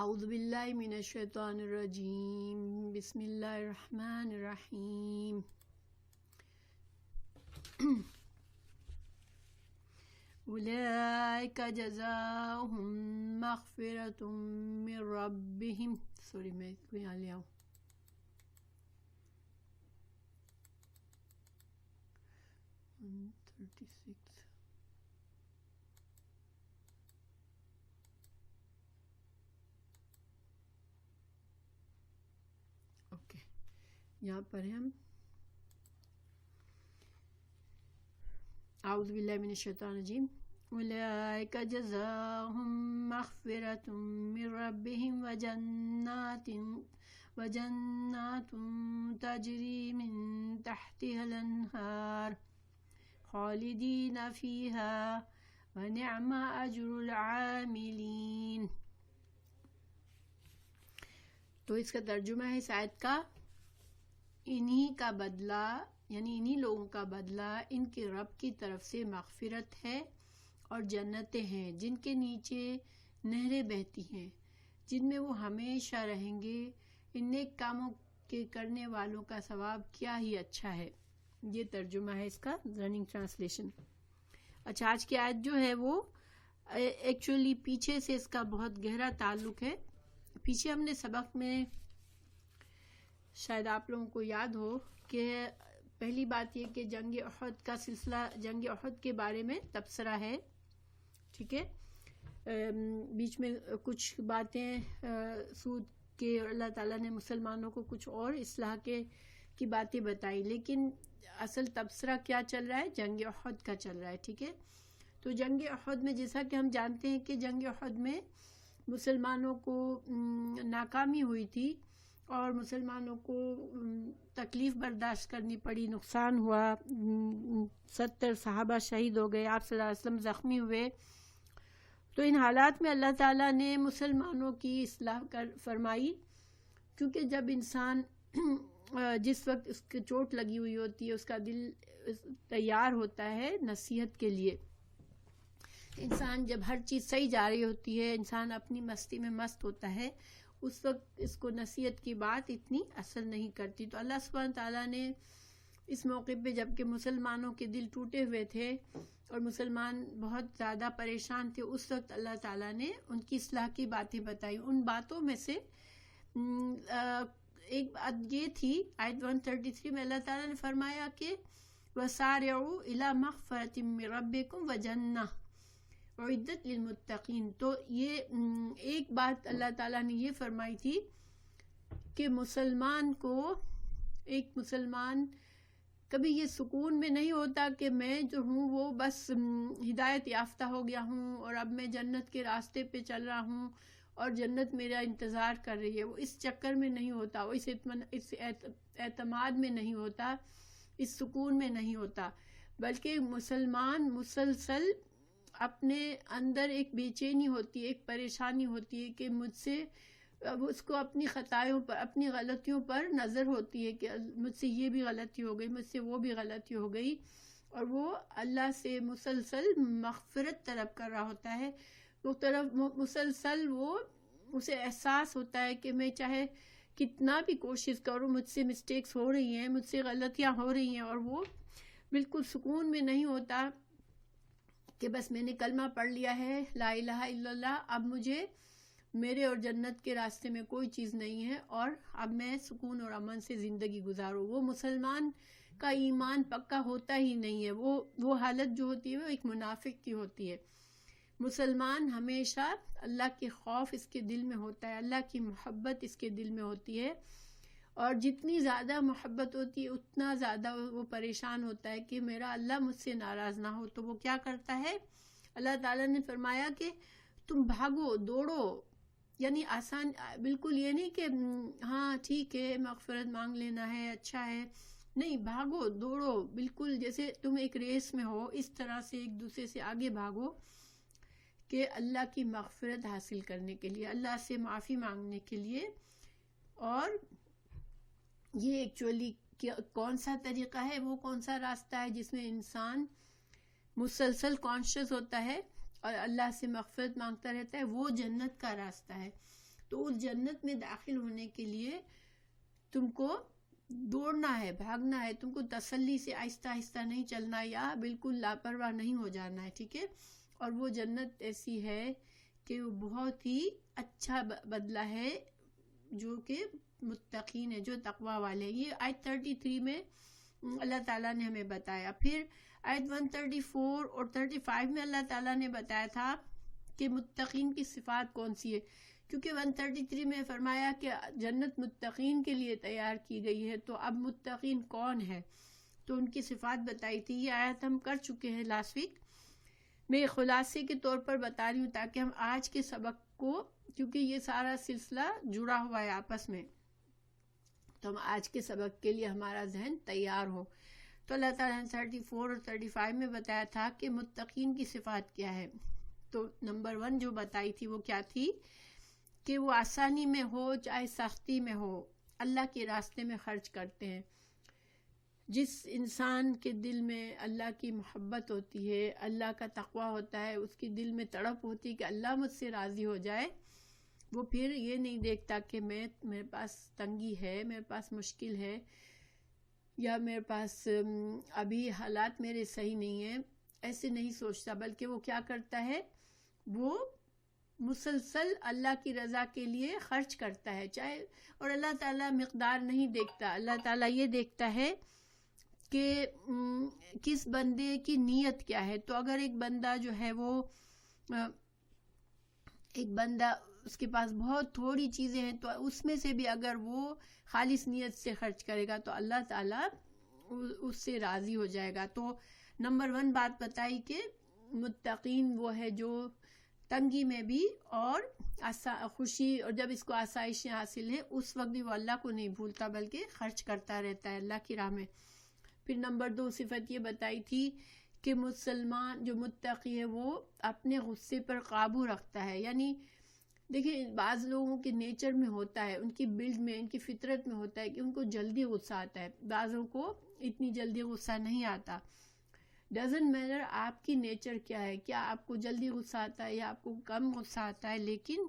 اعوذ باللہ من الشیطان الرجیم، بسم اللہ الرحمن الرحیم۔ اولئک جزاؤہم مغفرۃ من ربہم، سوری میں اس کو یہاں لے آؤں، اوکے یہاں پر ہم اعوذ باللہ من الشیطان الرجیم، اولئک جزاؤہم مغفرۃ من ربہم وجنات تجری من تحتها الانہار خالدین فیہا ونعم اجر العاملین۔ تو اس کا ترجمہ ہے اس آیت کا، انہی کا بدلہ یعنی انہی لوگوں کا بدلہ ان کے رب کی طرف سے مغفرت ہے اور جنتیں ہیں جن کے نیچے نہریں بہتی ہیں، جن میں وہ ہمیشہ رہیں گے۔ ان نیک کاموں کے کرنے والوں کا ثواب کیا ہی اچھا ہے۔ یہ ترجمہ ہے اس کا، رننگ ٹرانسلیشن۔ اچھا، آج کی آیت جو ہے وہ ایکچولی پیچھے سے اس کا بہت گہرا تعلق ہے۔ پیچھے ہم نے سبق میں شاید آپ لوگوں کو یاد ہو کہ پہلی بات یہ کہ جنگ احد کا سلسلہ، جنگ احد کے بارے میں تبصرہ ہے، ٹھیک ہے۔ بیچ میں کچھ باتیں سود کے اللہ تعالیٰ نے مسلمانوں کو کچھ اور اصلاح کی باتیں بتائی، لیکن اصل تبصرہ کیا چل رہا ہے؟ جنگ احد کا چل رہا ہے، ٹھیک ہے۔ تو جنگ احد میں جیسا کہ ہم جانتے ہیں کہ جنگ احد میں مسلمانوں کو ناکامی ہوئی تھی اور مسلمانوں کو تکلیف برداشت کرنی پڑی، نقصان ہوا، 70 صحابہ شہید ہو گئے، آپ صلی اللہ علیہ وسلم زخمی ہوئے۔ تو ان حالات میں اللہ تعالیٰ نے مسلمانوں کی اصلاح فرمائی، کیونکہ جب انسان جس وقت اس کی چوٹ لگی ہوئی ہوتی ہے، اس کا دل تیار ہوتا ہے نصیحت کے لیے۔ انسان جب ہر چیز صحیح جا رہی ہوتی ہے، انسان اپنی مستی میں مست ہوتا ہے، اس وقت اس کو نصیحت کی بات اتنی اثر نہیں کرتی۔ تو اللہ سبحانہ تعالیٰ نے اس موقع پہ جب کہ مسلمانوں کے دل ٹوٹے ہوئے تھے اور مسلمان بہت زیادہ پریشان تھے، اس وقت اللہ تعالیٰ نے ان کی اصلاح کی باتیں بتائی۔ ان باتوں میں سے ایک بات یہ تھی، آیت 133 میں اللہ تعالیٰ نے فرمایا کہ وَسَارِعُوا إِلَى مَغْفِرَةٍ مِّن رَبِّكُمْ وَجَنَّةٍ اعدت للمتقین۔ تو یہ ایک بات اللہ تعالیٰ نے یہ فرمائی تھی کہ مسلمان کو، ایک مسلمان کبھی یہ سکون میں نہیں ہوتا کہ میں جو ہوں وہ بس ہدایت یافتہ ہو گیا ہوں اور اب میں جنت کے راستے پہ چل رہا ہوں اور جنت میرا انتظار کر رہی ہے، وہ اس چکر میں نہیں ہوتا، وہ اس اعتماد میں نہیں ہوتا، اس سکون میں نہیں ہوتا، بلکہ مسلمان مسلسل اپنے اندر ایک بے چینی ہوتی ہے، ایک پریشانی ہوتی ہے کہ مجھ سے، اب اس کو اپنی خطائیوں پر، اپنی غلطیوں پر نظر ہوتی ہے کہ مجھ سے یہ بھی غلطی ہو گئی، مجھ سے وہ بھی غلطی ہو گئی، اور وہ اللہ سے مسلسل مغفرت طلب کر رہا ہوتا ہے۔ مسلسل وہ اسے احساس ہوتا ہے کہ میں چاہے کتنا بھی کوشش کروں، مجھ سے مسٹیکس ہو رہی ہیں، مجھ سے غلطیاں ہو رہی ہیں، اور وہ بالکل سکون میں نہیں ہوتا کہ بس میں نے کلمہ پڑھ لیا ہے، لا الہ الا اللہ، اب مجھے میرے اور جنت کے راستے میں کوئی چیز نہیں ہے اور اب میں سکون اور امن سے زندگی گزاروں۔ وہ مسلمان کا ایمان پکا ہوتا ہی نہیں ہے، وہ حالت جو ہوتی ہے وہ ایک منافق کی ہوتی ہے۔ مسلمان ہمیشہ اللہ کے خوف اس کے دل میں ہوتا ہے، اللہ کی محبت اس کے دل میں ہوتی ہے، اور جتنی زیادہ محبت ہوتی ہے اتنا زیادہ وہ پریشان ہوتا ہے کہ میرا اللہ مجھ سے ناراض نہ ہو۔ تو وہ کیا کرتا ہے؟ اللہ تعالیٰ نے فرمایا کہ تم بھاگو، دوڑو، یعنی آسان، بالکل یہ نہیں کہ ہاں ٹھیک ہے مغفرت مانگ لینا ہے، اچھا ہے، نہیں، بھاگو دوڑو، بالکل جیسے تم ایک ریس میں ہو، اس طرح سے ایک دوسرے سے آگے بھاگو کہ اللہ کی مغفرت حاصل کرنے کے لیے، اللہ سے معافی مانگنے کے لیے۔ اور یہ ایکچولی کون سا طریقہ ہے، وہ کون سا راستہ ہے جس میں انسان مسلسل کانشیس ہوتا ہے اور اللہ سے مغفرت مانگتا رہتا ہے؟ وہ جنت کا راستہ ہے۔ تو اس جنت میں داخل ہونے کے لیے تم کو دوڑنا ہے، بھاگنا ہے، تم کو تسلی سے آہستہ آہستہ نہیں چلنا یا بالکل لاپرواہ نہیں ہو جانا ہے، ٹھیک ہے. اور وہ جنت ایسی ہے کہ وہ بہت ہی اچھا بدلہ ہے جو کہ متقین ہے، جو تقوی والے. یہ آیت 33 میں اللہ تعالیٰ نے ہمیں بتایا. پھر آیت 134 اور 35 میں اللہ تعالیٰ نے بتایا تھا کہ متقین کی صفات کون سی ہے، کیونکہ 133 میں فرمایا کہ جنت متقین کے لیے تیار کی گئی ہے. تو اب متقین کون ہے، تو ان کی صفات بتائی تھی. یہ آیت ہم کر چکے ہیں لاسٹ ویک. میں خلاصے کے طور پر بتا رہی ہوں تاکہ ہم آج کے سبق کو، کیونکہ یہ سارا سلسلہ جڑا ہوا ہے آپس میں، تو ہم آج کے سبق کے لیے ہمارا ذہن تیار ہو. تو اللہ تعالیٰ نے 34 اور 35 میں بتایا تھا کہ متقین کی صفات کیا ہے. تو نمبر 1 جو بتائی تھی وہ کیا تھی کہ وہ آسانی میں ہو چاہے سختی میں ہو اللہ کے راستے میں خرچ کرتے ہیں. جس انسان کے دل میں اللہ کی محبت ہوتی ہے، اللہ کا تقوی ہوتا ہے، اس کے دل میں تڑپ ہوتی ہے کہ اللہ مجھ سے راضی ہو جائے، وہ پھر یہ نہیں دیکھتا کہ میرے پاس تنگی ہے، میرے پاس مشکل ہے، یا میرے پاس ابھی حالات میرے صحیح نہیں ہیں، ایسے نہیں سوچتا. بلکہ وہ کیا کرتا ہے، وہ مسلسل اللہ کی رضا کے لیے خرچ کرتا ہے. چاہے، اور اللہ تعالیٰ مقدار نہیں دیکھتا، اللہ تعالیٰ یہ دیکھتا ہے کہ کس بندے کی نیت کیا ہے. تو اگر ایک بندہ جو ہے وہ ایک بندہ اس کے پاس بہت تھوڑی چیزیں ہیں، تو اس میں سے بھی اگر وہ خالص نیت سے خرچ کرے گا تو اللہ تعالیٰ اس سے راضی ہو جائے گا. تو نمبر 1 بات بتائی کہ متقین وہ ہے جو تنگی میں بھی اور خوشی، اور جب اس کو آسائشیں حاصل ہیں اس وقت بھی وہ اللہ کو نہیں بھولتا بلکہ خرچ کرتا رہتا ہے اللہ کی راہ میں. پھر نمبر 2 صفت یہ بتائی تھی کہ مسلمان جو متقی ہے وہ اپنے غصے پر قابو رکھتا ہے. یعنی دیکھیں بعض لوگوں کے نیچر میں ہوتا ہے، ان کی بلڈ میں، ان کی فطرت میں ہوتا ہے کہ ان کو جلدی غصہ آتا ہے، بعضوں کو اتنی جلدی غصہ نہیں آتا. ڈزنٹ میٹر آپ کی نیچر کیا ہے، کیا آپ کو جلدی غصہ آتا ہے یا آپ کو کم غصہ آتا ہے، لیکن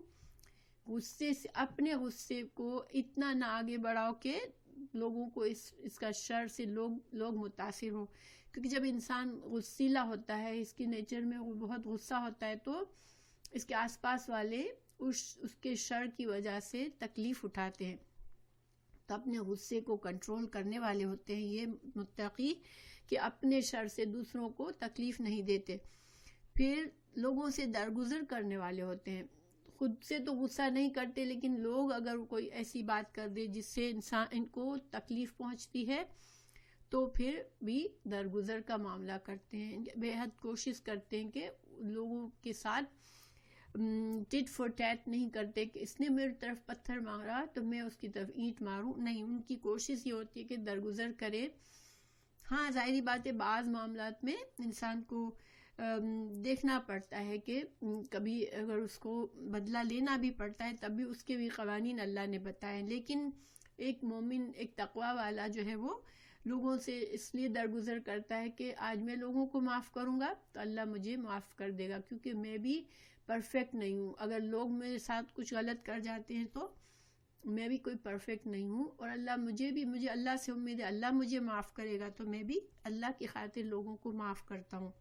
غصے سے، اپنے غصے کو اتنا نہ آگے بڑھاؤ کہ لوگوں کو اس کا شر سے لوگ متاثر ہوں. کیونکہ جب انسان غصیلا ہوتا ہے، اس کی نیچر میں وہ بہت غصہ ہوتا ہے، تو اس کے آس پاس والے اس کے شر کی وجہ سے تکلیف اٹھاتے ہیں. تو اپنے غصے کو کنٹرول کرنے والے ہوتے ہیں یہ متقی، کہ اپنے شر سے دوسروں کو تکلیف نہیں دیتے. پھر لوگوں سے درگزر کرنے والے ہوتے ہیں. خود سے تو غصہ نہیں کرتے، لیکن لوگ اگر کوئی ایسی بات کر دے جس سے ان کو تکلیف پہنچتی ہے تو پھر بھی درگزر کا معاملہ کرتے ہیں. بے حد کوشش کرتے ہیں کہ لوگوں کے ساتھ ٹٹ فور ٹیٹ نہیں کرتے کہ اس نے میری طرف پتھر مارا تو میں اس کی طرف اینٹ ماروں. نہیں، ان کی کوشش یہ ہوتی ہے کہ درگزر کرے. ہاں ظاہری بات ہے بعض معاملات میں انسان کو دیکھنا پڑتا ہے کہ کبھی اگر اس کو بدلہ لینا بھی پڑتا ہے تب بھی اس کے بھی قوانین اللہ نے بتائے. لیکن ایک مومن، ایک تقوی والا جو ہے وہ لوگوں سے اس لیے درگزر کرتا ہے کہ آج میں لوگوں کو معاف کروں گا تو اللہ مجھے معاف کر دے گا، کیونکہ میں بھی پرفیکٹ نہیں ہوں. اگر لوگ میرے ساتھ کچھ غلط کر جاتے ہیں تو میں بھی کوئی پرفیکٹ نہیں ہوں، اور اللہ مجھے اللہ سے امید ہے اللہ مجھے معاف کرے گا، تو میں بھی اللہ کی خاطر لوگوں کو معاف کرتا ہوں.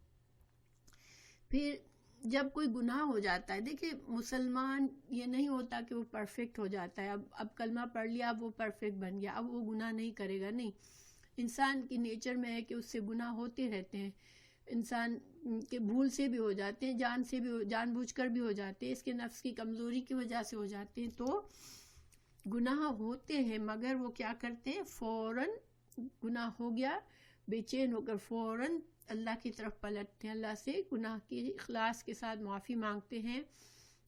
پھر جب کوئی گناہ ہو جاتا ہے، دیکھیں مسلمان یہ نہیں ہوتا کہ وہ پرفیکٹ ہو جاتا ہے، اب کلمہ پڑھ لیا اب وہ پرفیکٹ بن گیا، اب وہ گناہ نہیں کرے گا. نہیں، انسان کی نیچر میں ہے کہ اس سے گناہ ہوتے رہتے ہیں. انسان کے بھول سے بھی ہو جاتے ہیں، جان بوجھ کر بھی ہو جاتے ہیں، اس کے نفس کی کمزوری کی وجہ سے ہو جاتے ہیں. تو گناہ ہوتے ہیں، مگر وہ کیا کرتے ہیں، فوراً گناہ ہو گیا بے چین ہو کر فوراً اللہ کی طرف پلٹتے ہیں، اللہ سے گناہ کی اخلاص کے ساتھ معافی مانگتے ہیں،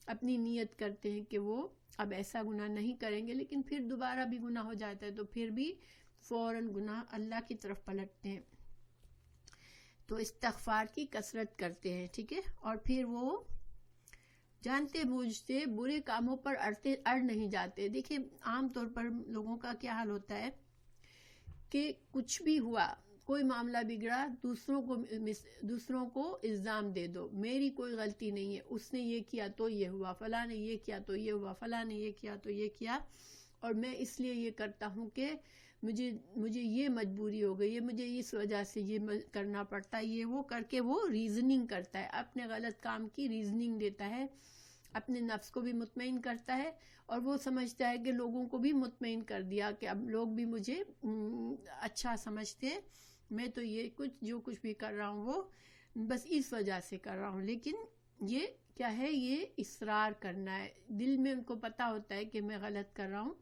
اپنی نیت کرتے ہیں کہ وہ اب ایسا گناہ نہیں کریں گے. لیکن پھر دوبارہ بھی گناہ ہو جاتا ہے تو پھر بھی فوراً گناہ اللہ کی طرف پلٹتے ہیں. تو استغفار کی کثرت کرتے ہیں، ٹھیک ہے. اور پھر وہ جانتے بوجھتے برے کاموں پر اڑ نہیں جاتے. دیکھیں عام طور پر لوگوں کا کیا حال ہوتا ہے کہ کچھ بھی ہوا، کوئی معاملہ بگڑا دوسروں کو الزام دے دو، میری کوئی غلطی نہیں ہے، اس نے یہ کیا تو یہ ہوا، فلاں نے یہ کیا تو یہ ہوا، فلاں نے یہ کیا تو یہ کیا، اور میں اس لیے یہ کرتا ہوں کہ مجھے یہ مجبوری ہو گئی ہے، مجھے اس وجہ سے یہ کرنا پڑتا ہے، یہ وہ کر کے وہ ریزننگ کرتا ہے، اپنے غلط کام کی ریزننگ دیتا ہے، اپنے نفس کو بھی مطمئن کرتا ہے، اور وہ سمجھتا ہے کہ لوگوں کو بھی مطمئن کر دیا کہ اب لوگ بھی مجھے اچھا سمجھتے ہیں، میں تو یہ جو کچھ بھی کر رہا ہوں وہ بس اس وجہ سے کر رہا ہوں۔ لیکن یہ کیا ہے؟ یہ اصرار کرنا ہے، دل میں ان کو پتہ ہوتا ہے کہ میں غلط کر رہا ہوں،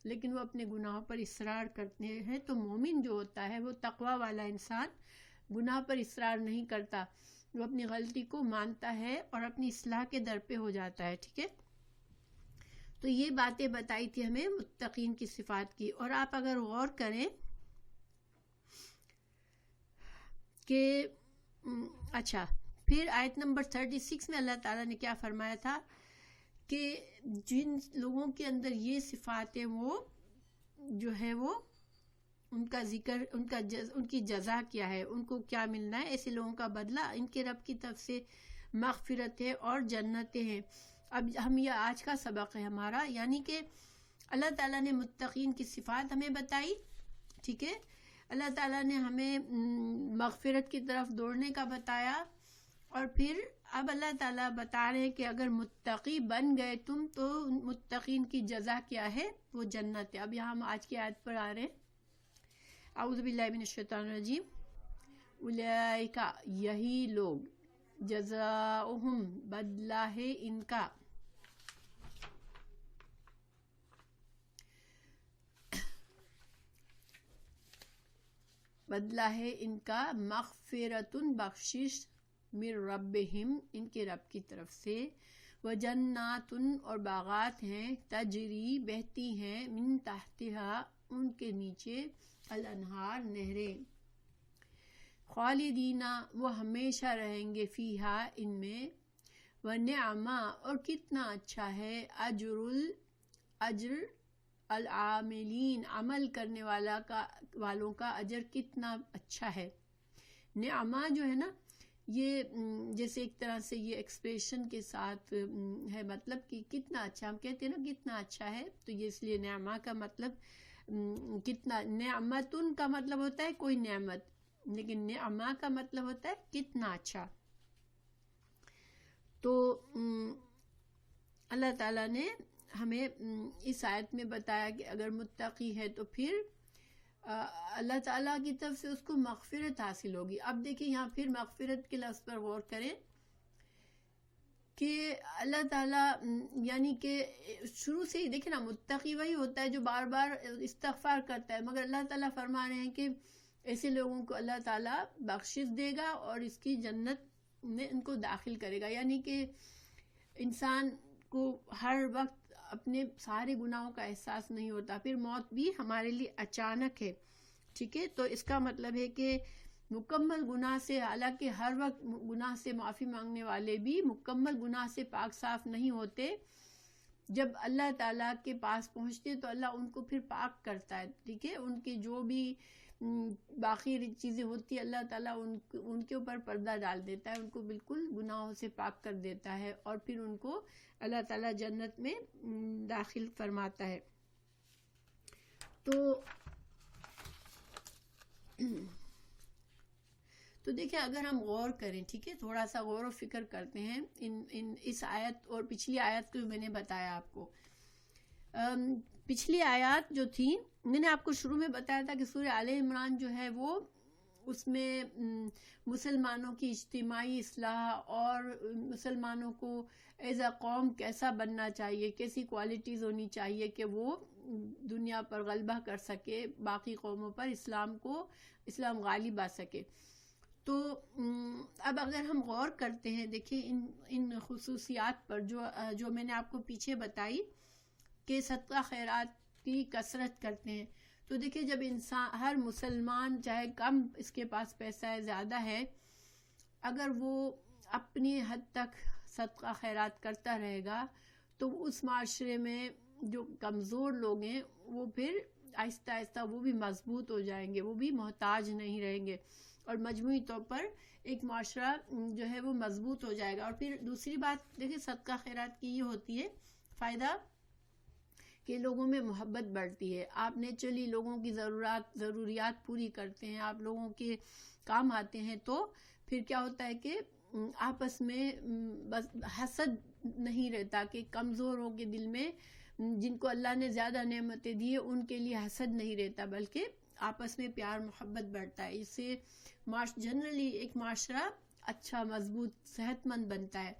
لیکن وہ اپنے گناہوں پر اصرار کرتے ہیں۔ تو مومن جو ہوتا ہے، وہ تقوی والا انسان گناہ پر اصرار نہیں کرتا، وہ اپنی غلطی کو مانتا ہے اور اپنی اصلاح کے در پہ ہو جاتا ہے، ٹھیک ہے؟ تو یہ باتیں بتائی تھی ہمیں متقین کی صفات کی، اور آپ اگر غور کریں کہ اچھا، پھر آیت نمبر 36 میں اللہ تعالیٰ نے کیا فرمایا تھا کہ جن لوگوں کے اندر یہ صفات ہیں، وہ جو ہے وہ ان کا ذکر، ان کی جزا کیا ہے، ان کو کیا ملنا ہے، ایسے لوگوں کا بدلہ ان کے رب کی طرف سے مغفرت ہے اور جنتیں ہیں۔ اب یہ آج کا سبق ہے ہمارا، یعنی کہ اللہ تعالیٰ نے متقین کی صفات ہمیں بتائی، ٹھیک ہے؟ اللہ تعالیٰ نے ہمیں مغفرت کی طرف دوڑنے کا بتایا، اور پھر اب اللہ تعالیٰ بتا رہے ہیں کہ اگر متقی بن گئے تم تو متقین کی جزا کیا ہے؟ وہ جنت ہے۔ اب یہاں ہم آج کی آیت پر آ رہے ہیں۔ اعوذ باللہ من الشیطان الرجیم۔ اولئک، یہی لوگ، جزاؤہم، بدلہ ہے ان کا، بدلہ ہے ان کا، مغفرتن، بخشش، من ربہم، ان کے رب کی طرف سے، وجناتن، اور باغات ہیں، تجری، بہتی ہیں، من تحتہا، ان کے نیچے، الانہار، نہریں، خالدین، وہ ہمیشہ رہیں گے، فیہا، ان میں، ونعما، اور کتنا اچھا ہے، اجر العاملین، عمل کرنے والوں کا اجر کتنا اچھا ہے۔ نعما جو ہے نا، یہ جیسے ایک طرح سے یہ ایکسپریشن کے ساتھ ہے، مطلب کہ کتنا اچھا، ہم کہتے ہیں نا کتنا اچھا ہے، تو یہ اس لیے نعما کا مطلب کتنا، نعمتن کا مطلب ہوتا ہے کوئی نعمت، لیکن نعما کا مطلب ہوتا ہے کتنا اچھا۔ تو اللہ تعالیٰ نے ہمیں اس آیت میں بتایا کہ اگر متقی ہے تو پھر اللہ تعالیٰ کی طرف سے اس کو مغفرت حاصل ہوگی۔ اب دیکھیں یہاں پھر مغفرت کے لفظ پر غور کریں کہ اللہ تعالیٰ یعنی کہ شروع سے ہی دیکھیں نا، متقی وہی ہوتا ہے جو بار بار استغفار کرتا ہے، مگر اللہ تعالیٰ فرما رہے ہیں کہ ایسے لوگوں کو اللہ تعالیٰ بخشش دے گا اور اس کی جنت میں ان کو داخل کرے گا، یعنی کہ انسان کو ہر وقت اپنے سارے گناہوں کا احساس نہیں ہوتا، پھر موت بھی ہمارے لیے اچانک ہے، ٹھیک ہے؟ تو اس کا مطلب ہے کہ مکمل گناہ سے، حالانکہ ہر وقت گناہ سے معافی مانگنے والے بھی مکمل گناہ سے پاک صاف نہیں ہوتے، جب اللہ تعالیٰ کے پاس پہنچتے تو اللہ ان کو پھر پاک کرتا ہے، ٹھیک ہے؟ ان کی جو بھی باقی چیزیں ہوتی ہیں، اللہ تعالیٰ ان کے اوپر پردہ ڈال دیتا ہے، ان کو بالکل گناہوں سے پاک کر دیتا ہے، اور پھر ان کو اللہ تعالیٰ جنت میں داخل فرماتا ہے۔ تو دیکھیں اگر ہم غور کریں، ٹھیک ہے، تھوڑا سا غور و فکر کرتے ہیں اس آیت اور پچھلی آیت کو میں نے بتایا آپ کو۔ پچھلی آیات جو تھی، میں نے آپ کو شروع میں بتایا تھا کہ سورہ آل عمران جو ہے وہ، اس میں مسلمانوں کی اجتماعی اصلاح اور مسلمانوں کو ایز اے قوم کیسا بننا چاہیے، کیسی کوالٹیز ہونی چاہیے کہ وہ دنیا پر غلبہ کر سکے، باقی قوموں پر اسلام غالب آ سکے۔ تو اب اگر ہم غور کرتے ہیں، دیکھیں ان خصوصیات پر جو میں نے آپ کو پیچھے بتائی کہ صدقہ خیرات کی کثرت کرتے ہیں، تو دیکھیں جب انسان، ہر مسلمان، چاہے کم اس کے پاس پیسہ ہے، زیادہ ہے، اگر وہ اپنی حد تک صدقہ خیرات کرتا رہے گا تو اس معاشرے میں جو کمزور لوگ ہیں وہ پھر آہستہ آہستہ وہ بھی مضبوط ہو جائیں گے، وہ بھی محتاج نہیں رہیں گے، اور مجموعی طور پر ایک معاشرہ جو ہے وہ مضبوط ہو جائے گا۔ اور پھر دوسری بات دیکھیں صدقہ خیرات کی یہ ہوتی ہے فائدہ کہ لوگوں میں محبت بڑھتی ہے، آپ نیچرلی لوگوں کی ضروریات پوری کرتے ہیں، آپ لوگوں کے کام آتے ہیں، تو پھر کیا ہوتا ہے کہ آپس میں بس حسد نہیں رہتا، کہ کمزوروں کے دل میں، جن کو اللہ نے زیادہ نعمتیں دی ہیں ان کے لیے حسد نہیں رہتا، بلکہ آپس میں پیار محبت بڑھتا ہے۔ اس سے جنرلی ایک معاشرہ اچھا مضبوط صحت مند بنتا ہے۔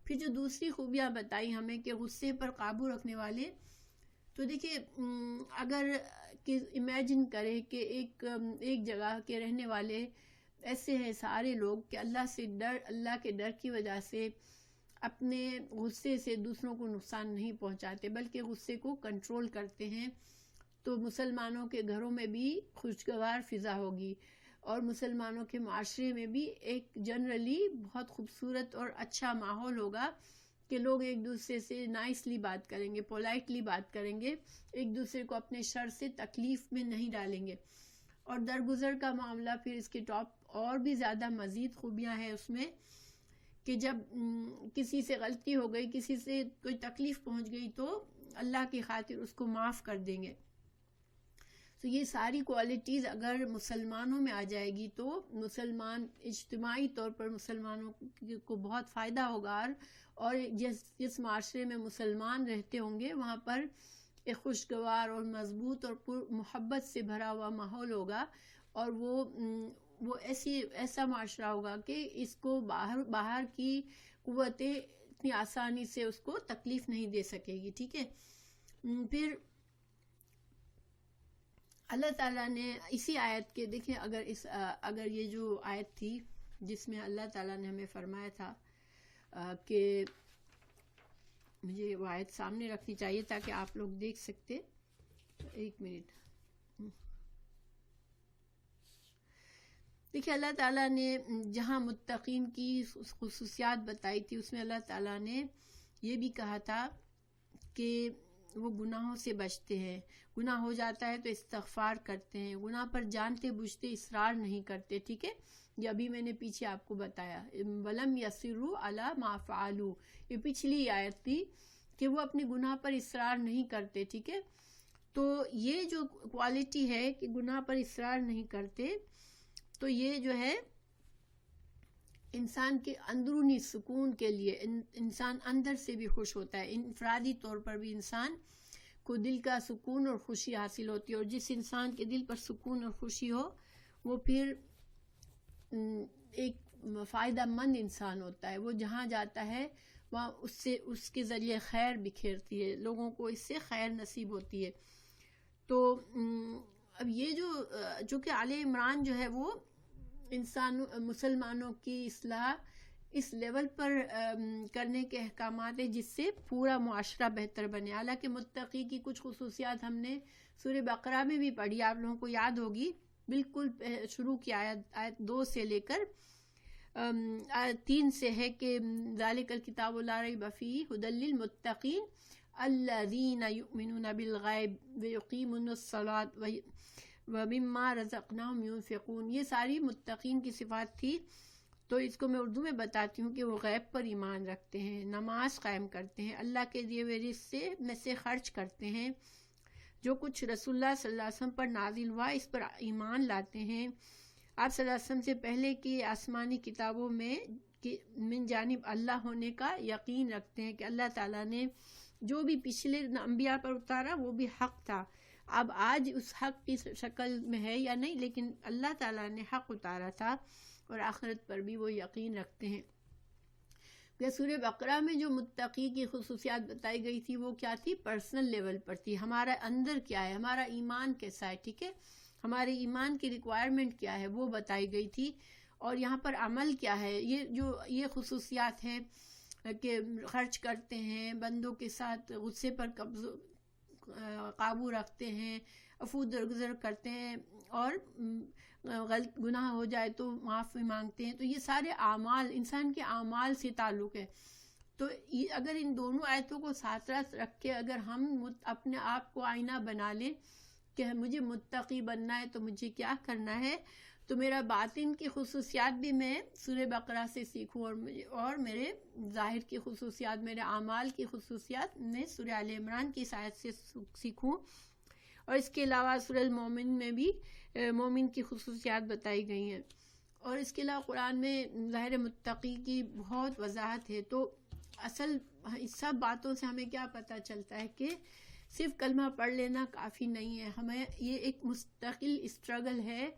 پھر جو دوسری خوبیاں بتائی ہمیں کہ غصے پر قابو رکھنے والے، تو دیکھیے اگر کہ امیجن کریں کہ ایک جگہ کے رہنے والے ایسے ہیں سارے لوگ کہ اللہ کے ڈر کی وجہ سے اپنے غصے سے دوسروں کو نقصان نہیں پہنچاتے، بلکہ غصے کو کنٹرول کرتے ہیں، تو مسلمانوں کے گھروں میں بھی خوشگوار فضا ہوگی، اور مسلمانوں کے معاشرے میں بھی ایک جنرلی بہت خوبصورت اور اچھا ماحول ہوگا، کہ لوگ ایک دوسرے سے نائسلی بات کریں گے، پولائٹلی بات کریں گے، ایک دوسرے کو اپنے شر سے تکلیف میں نہیں ڈالیں گے۔ اور درگزر کا معاملہ پھر اس کے ٹاپ اور بھی زیادہ مزید خوبیاں ہیں اس میں، کہ جب کسی سے غلطی ہو گئی، کسی سے کوئی تکلیف پہنچ گئی، تو اللہ کی خاطر اس کو معاف کر دیں گے۔ تو یہ ساری کوالٹیز اگر مسلمانوں میں آ جائے گی تو مسلمان اجتماعی طور پر مسلمانوں کو بہت فائدہ ہوگا، اور جس معاشرے میں مسلمان رہتے ہوں گے وہاں پر ایک خوشگوار اور مضبوط اور پر محبت سے بھرا ہوا ماحول ہوگا، اور وہ ایسا معاشرہ ہوگا کہ اس کو باہر کی قوتیں اتنی آسانی سے اس کو تکلیف نہیں دے سکے گی، ٹھیک ہے۔ پھر اللہ تعالیٰ نے اسی آیت کے دیکھیں، اگر یہ جو آیت تھی جس میں اللہ تعالیٰ نے ہمیں فرمایا تھا کہ مجھے وہ آیت سامنے رکھنی چاہیے تاکہ آپ لوگ دیکھ سکتے، ایک منٹ۔ دیکھیں اللہ تعالیٰ نے جہاں متقین کی خصوصیات بتائی تھی، اس میں اللہ تعالیٰ نے یہ بھی کہا تھا کہ وہ گناہوں سے بچتے ہیں، گناہ ہو جاتا ہے تو استغفار کرتے ہیں، گناہ پر جانتے بوجھتے اصرار نہیں کرتے، ٹھیک ہے۔ یہ ابھی میں نے پیچھے آپ کو بتایا، وَلَمْ يَصِرُّوا عَلَى مَا فَعَلُوا، یہ پچھلی آیت تھی کہ وہ اپنے گناہ پر اصرار نہیں کرتے، ٹھیک ہے۔ تو یہ جو کوالٹی ہے کہ گناہ پر اصرار نہیں کرتے، تو یہ جو ہے انسان کے اندرونی سکون کے لیے، انسان اندر سے بھی خوش ہوتا ہے، انفرادی طور پر بھی انسان کو دل کا سکون اور خوشی حاصل ہوتی ہے، اور جس انسان کے دل پر سکون اور خوشی ہو وہ پھر ایک فائدہ مند انسان ہوتا ہے، وہ جہاں جاتا ہے وہاں اس کے ذریعے خیر بکھیرتی ہے، لوگوں کو اس سے خیر نصیب ہوتی ہے۔ تو اب یہ جو کہ آل عمران جو ہے وہ مسلمانوں کی اصلاح اس لیول پر کرنے کے احکامات ہیں جس سے پورا معاشرہ بہتر بنے۔ حالانکہ متقی کی کچھ خصوصیات ہم نے سورہ بقرہ میں بھی پڑھی، آپ لوگوں کو یاد ہوگی، بالکل شروع کی آیت 2 سے لے کر آیت 3 سے ہے کہ ذالک الکتاب لا ریب فیہ ھدی للمتقین الذین یؤمنون بالغیب ویقیمون الصلاۃ ومما رزقناہم ینفقون۔ یہ ساری متقین کی صفات تھی، تو اس کو میں اردو میں بتاتی ہوں کہ وہ غیب پر ایمان رکھتے ہیں، نماز قائم کرتے ہیں، اللہ کے دیے ہوئے رزق میں سے خرچ کرتے ہیں، جو کچھ رسول اللہ صلی اللہ علیہ وسلم پر نازل ہوا اس پر ایمان لاتے ہیں، آپ صلی اللہ علیہ وسلم سے پہلے کی آسمانی کتابوں میں من جانب اللہ ہونے کا یقین رکھتے ہیں کہ اللہ تعالیٰ نے جو بھی پچھلے انبیاء پر اتارا وہ بھی حق تھا، اب آج اس حق کی شکل میں ہے یا نہیں، لیکن اللہ تعالیٰ نے حق اتارا تھا، اور آخرت پر بھی وہ یقین رکھتے ہیں۔ سورہ بقرہ میں جو متقی کی خصوصیات بتائی گئی تھی وہ کیا تھی؟ پرسنل لیول پر تھی، ہمارا اندر کیا ہے، ہمارا ایمان کیسا ہے، ٹھیک ہے، ہمارے ایمان کی ریکوائرمنٹ کیا ہے وہ بتائی گئی تھی، اور یہاں پر عمل کیا ہے۔ یہ خصوصیات ہیں کہ خرچ کرتے ہیں، بندوں کے ساتھ غصے پر قابو رکھتے ہیں، عفو درگزر کرتے ہیں، اور غلط گناہ ہو جائے تو معافی مانگتے ہیں۔ تو یہ سارے اعمال انسان کے اعمال سے تعلق ہے۔ تو اگر ان دونوں آیتوں کو ساتھ ساتھ رکھ کے اگر ہم اپنے آپ کو آئینہ بنا لیں کہ مجھے متقی بننا ہے تو مجھے کیا کرنا ہے، تو میرا باطن کی خصوصیات بھی میں سورہ بقرہ سے سیکھوں، اور میرے ظاہر کی خصوصیات، میرے اعمال کی خصوصیات میں سورہ آل عمران کی اس آیت سے سیکھوں. اور اس کے علاوہ سورہ المومن میں بھی مومن کی خصوصیات بتائی گئی ہیں. اور اس کے علاوہ قرآن میں ظاہر متقی کی بہت وضاحت ہے. تو اصل اس سب باتوں سے ہمیں کیا پتہ چلتا ہے کہ صرف کلمہ پڑھ لینا کافی نہیں ہے، ہمیں یہ ایک مستقل اسٹرگل ہے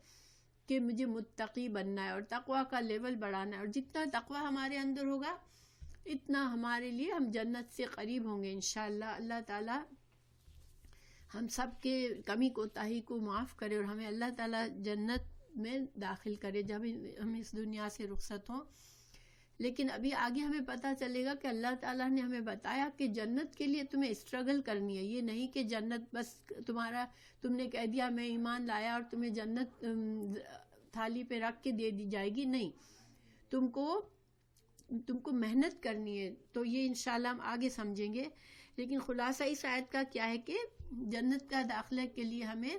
کہ مجھے متقی بننا ہے اور تقویٰ کا لیول بڑھانا ہے. اور جتنا تقویٰ ہمارے اندر ہوگا اتنا ہمارے لیے ہم جنت سے قریب ہوں گے انشاءاللہ. اللہ تعالیٰ ہم سب کے کمی کوتاہی کو معاف کرے اور ہمیں اللہ تعالیٰ جنت میں داخل کرے جب ہم اس دنیا سے رخصت ہوں. لیکن ابھی آگے ہمیں پتہ چلے گا کہ اللہ تعالیٰ نے ہمیں بتایا کہ جنت کے لیے تمہیں اسٹرگل کرنی ہے. یہ نہیں کہ جنت بس تم نے کہہ دیا میں ایمان لایا اور تمہیں جنت تھالی پہ رکھ کے دے دی جائے گی. نہیں، تم کو محنت کرنی ہے. تو یہ انشاءاللہ ہم آگے سمجھیں گے. لیکن خلاصہ اس آیت کا کیا ہے کہ جنت کا داخلہ کے لیے ہمیں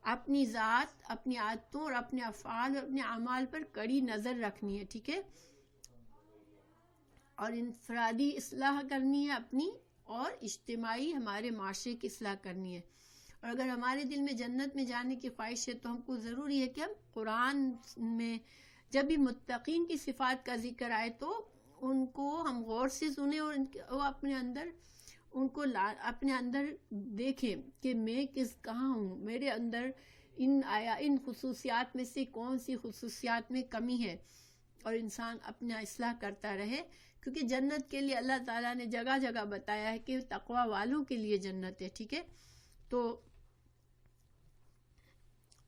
اپنی ذات، اپنی عادتوں اور اپنے افعال اور اپنے اعمال پر کڑی نظر رکھنی ہے، ٹھیک ہے، اور انفرادی اصلاح کرنی ہے اپنی، اور اجتماعی ہمارے معاشرے کی اصلاح کرنی ہے. اور اگر ہمارے دل میں جنت میں جانے کی خواہش ہے تو ہم کو ضروری ہے کہ ہم قرآن میں جب بھی متقین کی صفات کا ذکر آئے تو ان کو ہم غور سے سنیں اور اپنے اندر دیکھیں کہ میں کہاں ہوں، میرے اندر ان خصوصیات میں سے کون سی خصوصیات میں کمی ہے، اور انسان اپنا اصلاح کرتا رہے. کیونکہ جنت کے لیے اللہ تعالیٰ نے جگہ جگہ بتایا ہے کہ تقوی والوں کے لیے جنت ہے، ٹھیک ہے. تو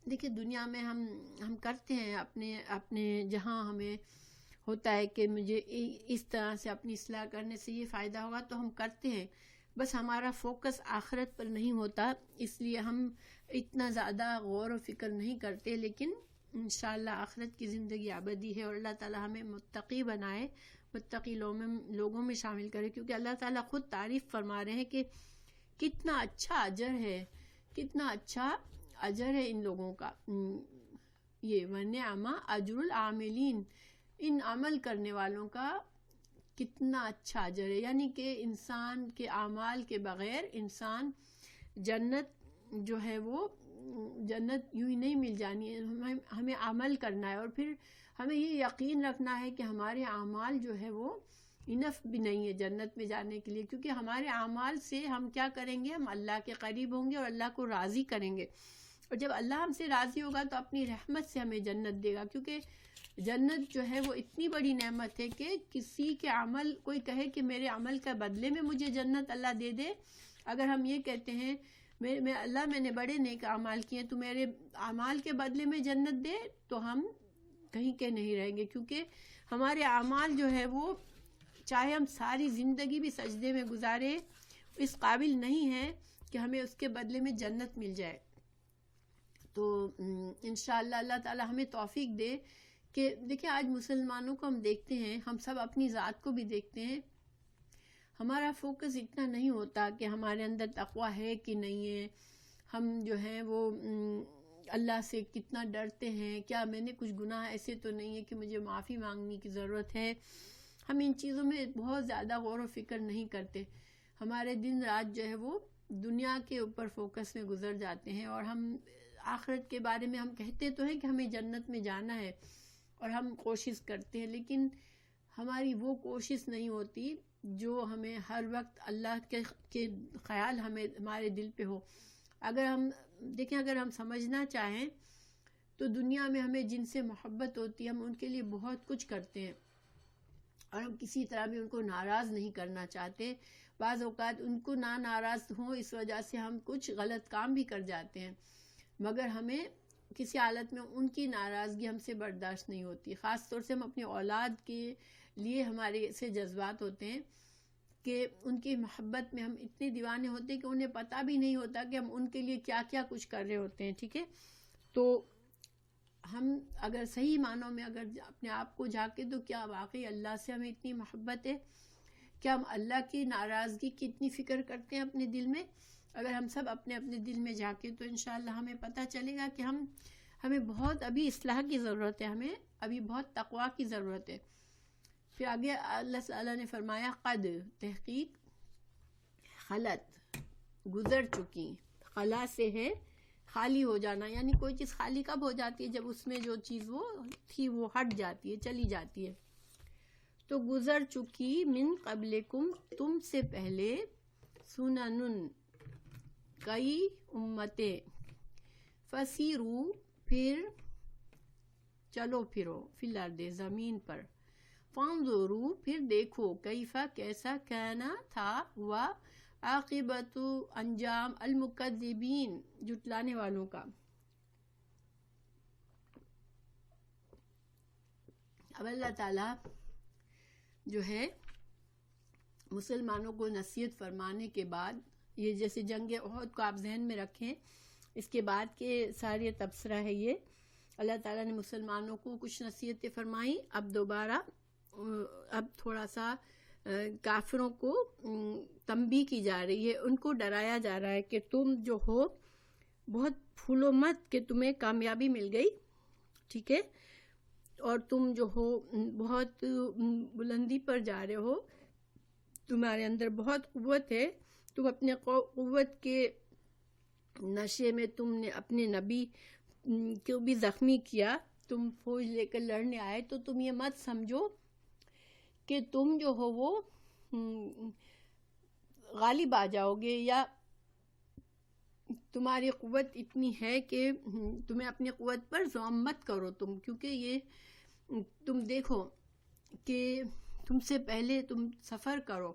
دیکھیں دنیا میں ہم کرتے ہیں اپنے جہاں ہمیں ہوتا ہے کہ مجھے اس طرح سے اپنی اصلاح کرنے سے یہ فائدہ ہوگا تو ہم کرتے ہیں، بس ہمارا فوکس آخرت پر نہیں ہوتا، اس لیے ہم اتنا زیادہ غور و فکر نہیں کرتے. لیکن انشاءاللہ آخرت کی زندگی ابدی ہے اور اللہ تعالیٰ ہمیں متقی بنائے، متقی لوگوں میں شامل کرے. کیونکہ اللہ تعالیٰ خود تعریف فرما رہے ہیں کہ کتنا اچھا اجر ہے، کتنا اچھا اجر ہے ان لوگوں کا. یہ وَنِعْمَ اجر العاملین، ان عمل کرنے والوں کا کتنا اچھا اجر ہے. یعنی کہ انسان کے اعمال کے بغیر انسان جنت جو ہے وہ جنت یوں ہی نہیں مل جانی ہے. ہمیں عمل کرنا ہے اور پھر ہمیں یہ یقین رکھنا ہے کہ ہمارے اعمال جو ہے وہ انف بھی نہیں ہے جنت میں جانے کے لیے. کیونکہ ہمارے اعمال سے ہم کیا کریں گے، ہم اللہ کے قریب ہوں گے اور اللہ کو راضی کریں گے. اور جب اللہ ہم سے راضی ہوگا تو اپنی رحمت سے ہمیں جنت دے گا. کیونکہ جنت جو ہے وہ اتنی بڑی نعمت ہے کہ کسی کے عمل، کوئی کہے کہ میرے عمل کا بدلے میں مجھے جنت اللہ دے دے، اگر ہم یہ کہتے ہیں میں نے بڑے نیک اعمال کیے تو میرے اعمال کے بدلے میں جنت دے، تو ہم کہیں کے نہیں رہیں گے. کیونکہ ہمارے اعمال جو ہے وہ چاہے ہم ساری زندگی بھی سجدے میں گزارے اس قابل نہیں ہے کہ ہمیں اس کے بدلے میں جنت مل جائے. تو انشاءاللہ اللہ تعالی ہمیں توفیق دے کہ دیکھیں آج مسلمانوں کو ہم دیکھتے ہیں، ہم سب اپنی ذات کو بھی دیکھتے ہیں، ہمارا فوکس اتنا نہیں ہوتا کہ ہمارے اندر تقوی ہے کہ نہیں ہے، ہم جو ہیں وہ اللہ سے کتنا ڈرتے ہیں، کیا میں نے کچھ گناہ ایسے تو نہیں ہے کہ مجھے معافی مانگنے کی ضرورت ہے. ہم ان چیزوں میں بہت زیادہ غور و فکر نہیں کرتے. ہمارے دن رات جو ہے وہ دنیا کے اوپر فوکس میں گزر جاتے ہیں، اور ہم آخرت کے بارے میں ہم کہتے تو ہیں کہ ہمیں جنت میں جانا ہے اور ہم کوشش کرتے ہیں، لیکن ہماری وہ کوشش نہیں ہوتی جو ہمیں ہر وقت اللہ کے خیال ہمارے دل پہ ہو. اگر ہم سمجھنا چاہیں تو دنیا میں ہمیں جن سے محبت ہوتی ہے ہم ان کے لیے بہت کچھ کرتے ہیں اور ہم کسی طرح بھی ان کو ناراض نہیں کرنا چاہتے. بعض اوقات ان کو ناراض ہوں اس وجہ سے ہم کچھ غلط کام بھی کر جاتے ہیں، مگر ہمیں کسی حالت میں ان کی ناراضگی ہم سے برداشت نہیں ہوتی. خاص طور سے ہم اپنی اولاد کے لیے ہمارے ایسے جذبات ہوتے ہیں کہ ان کی محبت میں ہم اتنے دیوانے ہوتے ہیں کہ انہیں پتہ بھی نہیں ہوتا کہ ہم ان کے لیے کیا کیا کچھ کر رہے ہوتے ہیں، ٹھیک ہے. تو ہم اگر صحیح معنوں میں اگر اپنے آپ کو جھانکیں تو کیا واقعی اللہ سے ہمیں اتنی محبت ہے؟ کیا ہم اللہ کی ناراضگی کی اتنی فکر کرتے ہیں اپنے دل میں اگر ہم سب اپنے اپنے دل میں جھانکیں تو انشاءاللہ ہمیں پتہ چلے گا کہ ہمیں بہت ابھی اصلاح کی ضرورت ہے، ہمیں ابھی بہت تقویٰ کی ضرورت ہے۔ پھر آگے اللہ تعالیٰ نے فرمایا قد، تحقیق، خلت، گزر چکی، خلا سے ہے خالی ہو جانا، یعنی کوئی چیز خالی کب ہو جاتی ہے؟ جب اس میں جو چیز وہ تھی وہ ہٹ جاتی ہے، چلی جاتی ہے۔ تو گزر چکی من قبلکم، تم سے پہلے، سنن، کئی امتیں، فسیرو، پھر چلو پھرو، فی الارض، زمین پر، فانظرو، پھر دیکھو، کیفا، کیسا، کانا، تھا، ہوا، عاقبت، انجام، المکذبین، جھٹلانے والوں کا۔ اب اللہ تعالیٰ جو ہے مسلمانوں کو نصیحت فرمانے کے بعد، یہ جیسے جنگ احد کو آپ ذہن میں رکھیں، اس کے بعد کے سارے تبصرہ ہے یہ، اللہ تعالیٰ نے مسلمانوں کو کچھ نصیحتیں فرمائیں، اب دوبارہ اب تھوڑا سا کافروں کو تنبیہ کی جا رہی ہے، ان کو ڈرایا جا رہا ہے کہ تم جو ہو بہت پھولو مت کہ تمہیں کامیابی مل گئی، ٹھیک ہے، اور تم جو ہو بہت بلندی پر جا رہے ہو، تمہارے اندر بہت قوت ہے، تم اپنے قوت کے نشے میں تم نے اپنے نبی کو بھی زخمی کیا، تم فوج لے کر لڑنے آئے، تو تم یہ مت سمجھو کہ تم جو ہو وہ غالب آ جاؤ گے، یا تمہاری قوت اتنی ہے کہ تمہیں اپنی قوت پر زوم مت کرو تم، کیونکہ یہ تم دیکھو کہ تم سے پہلے تم سفر کرو،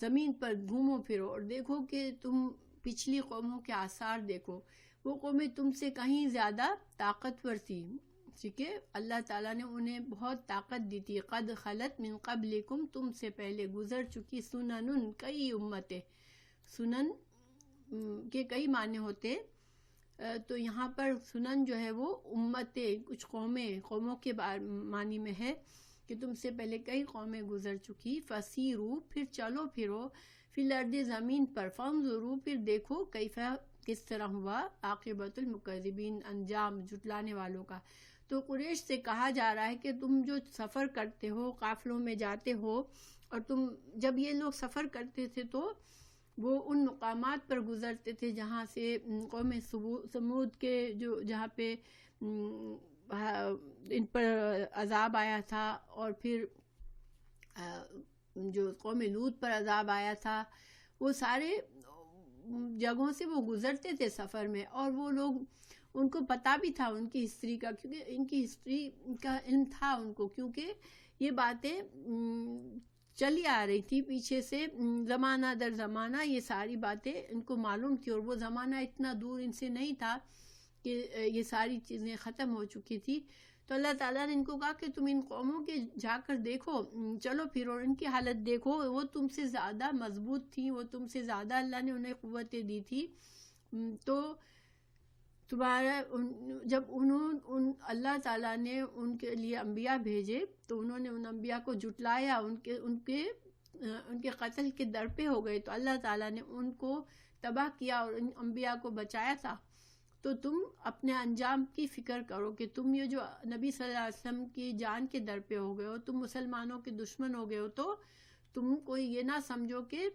زمین پر گھومو پھرو اور دیکھو کہ تم پچھلی قوموں کے آثار دیکھو، وہ قومیں تم سے کہیں زیادہ طاقتور تھی، ٹھیک ہے، اللہ تعالیٰ نے انہیں بہت طاقت دی تھی۔ قد خلت من قبلکم، تم سے پہلے گزر چکی، سنن، کئی امتیں، سنن کے کئی معنی ہوتے، تو یہاں پر سنن جو ہے وہ امتیں، کچھ قوموں کے معنی میں ہے کہ تم سے پہلے کئی قومیں گزر چکی، فسیرو، پھر چلو پھرو، فی الارض، زمین پر، فانظرو، پھر دیکھو، کیفا، کس طرح ہوا، عاقبت المکذبین، انجام جھٹلانے والوں کا۔ تو قریش سے کہا جا رہا ہے کہ تم جو سفر کرتے ہو، قافلوں میں جاتے ہو، اور تم جب یہ لوگ سفر کرتے تھے تو وہ ان مقامات پر گزرتے تھے جہاں سے قوم سمود کے جہاں پہ ان پر عذاب آیا تھا، اور پھر جو قوم لوط پر عذاب آیا تھا، وہ سارے جگہوں سے وہ گزرتے تھے سفر میں، اور وہ لوگ، ان کو پتہ بھی تھا ان کی ہسٹری کا، کیونکہ ان کی ہسٹری کا علم تھا ان کو، کیونکہ یہ باتیں چلی آ رہی تھی پیچھے سے، زمانہ در زمانہ یہ ساری باتیں ان کو معلوم تھی، اور وہ زمانہ اتنا دور ان سے نہیں تھا کہ یہ ساری چیزیں ختم ہو چکی تھی۔ تو اللہ تعالیٰ نے ان کو کہا کہ تم ان قوموں کے جا کر دیکھو، چلو پھرو، ان کی حالت دیکھو، وہ تم سے زیادہ مضبوط تھی، وہ تم سے زیادہ اللہ نے انہیں قوتیں دی تھی، تو تمہارا جب اللہ تعالیٰ نے ان کے لیے انبیاء بھیجے تو انہوں نے ان انبیاء کو جھٹلایا، ان کے قتل کے در پہ ہو گئے، تو اللہ تعالیٰ نے ان کو تباہ کیا اور ان انبیاء کو بچایا تھا۔ تو تم اپنے انجام کی فکر کرو کہ تم یہ جو نبی صلی اللہ علیہ وسلم کی جان کے در پہ ہو گئے ہو، تم مسلمانوں کے دشمن ہو گئے ہو، تو تم کوئی یہ نہ سمجھو کہ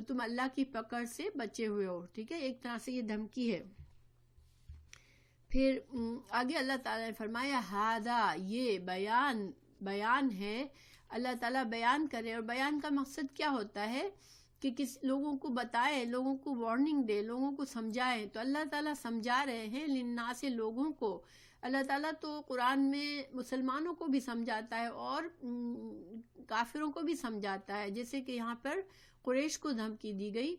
تم اللہ کی پکڑ سے بچے ہوئے ہو، ٹھیک ہے، ایک طرح سے یہ دھمکی ہے۔ پھر آگے اللہ تعالیٰ نے فرمایا ہذا، یہ بیان ہے، اللہ تعالیٰ بیان کرے، اور بیان کا مقصد کیا ہوتا ہے کہ لوگوں کو بتائے، لوگوں کو وارننگ دے، لوگوں کو سمجھائے، تو اللہ تعالیٰ سمجھا رہے ہیں للناس، لوگوں کو۔ اللہ تعالیٰ تو قرآن میں مسلمانوں کو بھی سمجھاتا ہے اور کافروں کو بھی سمجھاتا ہے، جیسے کہ یہاں پر قریش کو دھمکی دی گئی،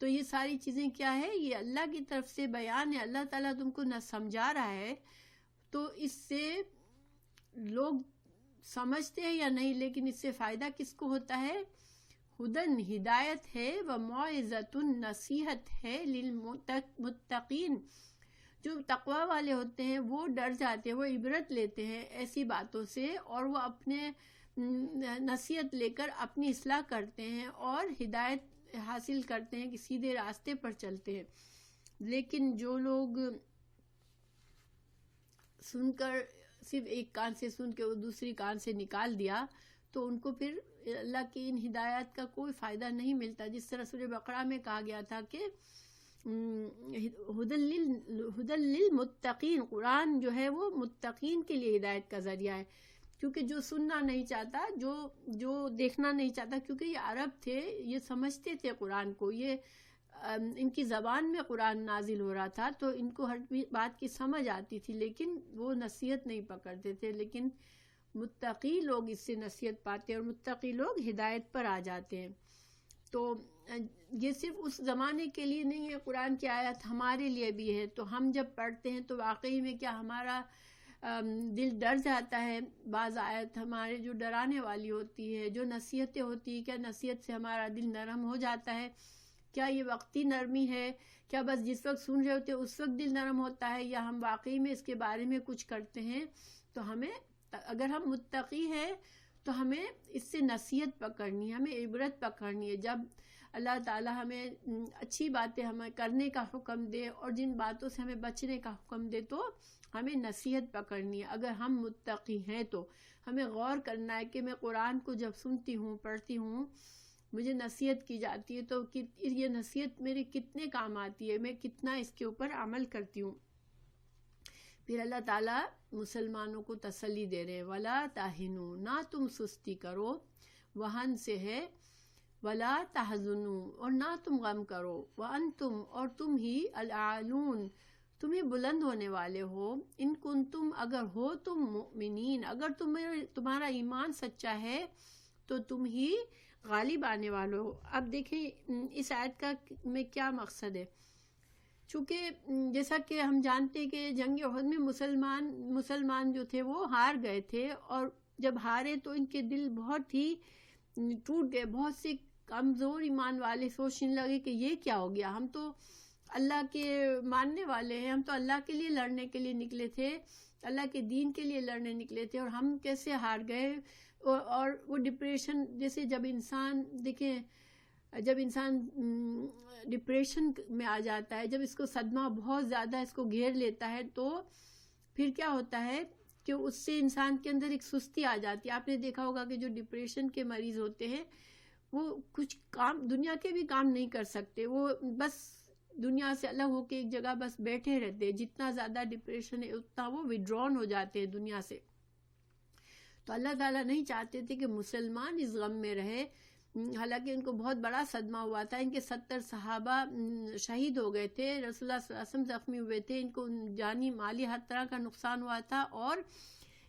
تو یہ ساری چیزیں کیا ہے، یہ اللہ کی طرف سے بیان ہے، اللہ تعالیٰ تم کو نہ سمجھا رہا ہے، تو اس سے لوگ سمجھتے ہیں یا نہیں، لیکن اس سے فائدہ کس کو ہوتا ہے؟ ہدن، ہدایت ہے، وموعظۃ، نصیحت ہے، للمتقین، جو تقوی والے ہوتے ہیں وہ ڈر جاتے ہیں، وہ عبرت لیتے ہیں ایسی باتوں سے، اور وہ اپنے نصیحت لے کر اپنی اصلاح کرتے ہیں اور ہدایت حاصل کرتے ہیں کہ سیدھے راستے پر چلتے ہیں. لیکن جو لوگ سن کر صرف ایک کان سے سن کے وہ دوسری کان سے نکال دیا تو ان کو پھر اللہ کی ان ہدایات کا کوئی فائدہ نہیں ملتا. جس طرح سورہ بقرہ میں کہا گیا تھا کہ ہدی للمتقین، قرآن جو ہے وہ متقین کے لیے ہدایت کا ذریعہ ہے. کیونکہ جو سننا نہیں چاہتا، جو دیکھنا نہیں چاہتا، کیونکہ یہ عرب تھے، یہ سمجھتے تھے قرآن کو، یہ ان کی زبان میں قرآن نازل ہو رہا تھا تو ان کو ہر بات کی سمجھ آتی تھی، لیکن وہ نصیحت نہیں پکڑتے تھے. لیکن متقی لوگ اس سے نصیحت پاتے ہیں اور متقی لوگ ہدایت پر آ جاتے ہیں. تو یہ صرف اس زمانے کے لیے نہیں ہے، قرآن کی آیت ہمارے لیے بھی ہے. تو ہم جب پڑھتے ہیں تو واقعی میں کیا ہمارا دل ڈر جاتا ہے. بعض آیت ہمارے جو ڈرانے والی ہوتی ہے، جو نصیحتیں ہوتی ہیں، کیا نصیحت سے ہمارا دل نرم ہو جاتا ہے؟ کیا یہ وقتی نرمی ہے؟ کیا بس جس وقت سن رہے ہوتے ہیں اس وقت دل نرم ہوتا ہے، یا ہم واقعی میں اس کے بارے میں کچھ کرتے ہیں؟ تو ہمیں، اگر ہم متقی ہیں تو ہمیں اس سے نصیحت پکڑنی ہے، ہمیں عبرت پکڑنی ہے. جب اللہ تعالی ہمیں اچھی باتیں ہمیں کرنے کا حکم دے اور جن باتوں سے ہمیں بچنے کا حکم دے تو ہمیں نصیحت پکڑنی ہے. اگر ہم متقی ہیں تو ہمیں غور کرنا ہے کہ میں قرآن کو جب سنتی ہوں، پڑھتی ہوں، مجھے نصیحت کی جاتی ہے تو یہ نصیحت میرے کتنے کام آتی ہے، میں کتنا اس کے اوپر عمل کرتی ہوں. پھر اللہ تعالیٰ مسلمانوں کو تسلی دے رہے ہیں، وَلَا تَهِنُوا، نہ تم سستی کرو، وہن سے ہے، وَلَا تَحْزُنُوا، اور نہ تم غم کرو، وَأَنْتُمْ، اور تم ہی، الْأَعْلُونَ، تمہیں بلند ہونے والے ہو، ان کنتم، اگر ہو تم مؤمنین، اگر تمہارا ایمان سچا ہے تو تم ہی غالب آنے والے ہو. اب دیکھیں اس آیت کا میں کیا مقصد ہے. چونکہ جیسا کہ ہم جانتے ہیں کہ جنگ احد میں مسلمان جو تھے وہ ہار گئے تھے، اور جب ہارے تو ان کے دل بہت ہی ٹوٹ گئے. بہت سے کمزور ایمان والے سوچنے لگے کہ یہ کیا ہو گیا، ہم تو اللہ کے ماننے والے ہیں، ہم تو اللہ کے لیے لڑنے کے لیے نکلے تھے، اللہ کے دین کے لیے لڑنے نکلے تھے، اور ہم کیسے ہار گئے. اور وہ ڈپریشن، جیسے جب انسان ڈپریشن میں آ جاتا ہے، جب اس کو صدمہ بہت زیادہ اس کو گھیر لیتا ہے تو پھر کیا ہوتا ہے کہ اس سے انسان کے اندر ایک سستی آ جاتی ہے. آپ نے دیکھا ہوگا کہ جو ڈپریشن کے مریض ہوتے ہیں وہ کچھ کام، دنیا کے بھی کام نہیں کر سکتے، وہ بس دنیا سے الگ ہو کے ایک جگہ بس بیٹھے رہتے ہیں. جتنا زیادہ ڈپریشن ہے اتنا وہ وڈرون ہو جاتے ہیں دنیا سے. تو اللہ تعالیٰ نہیں چاہتے تھے کہ مسلمان اس غم میں رہے. حالانکہ ان کو بہت بڑا صدمہ ہوا تھا، ان کے 70 صحابہ شہید ہو گئے تھے، رسول اللہ صلی اللہ علیہ وسلم زخمی ہوئے تھے، ان کو جانی مالی ہر طرح کا نقصان ہوا تھا، اور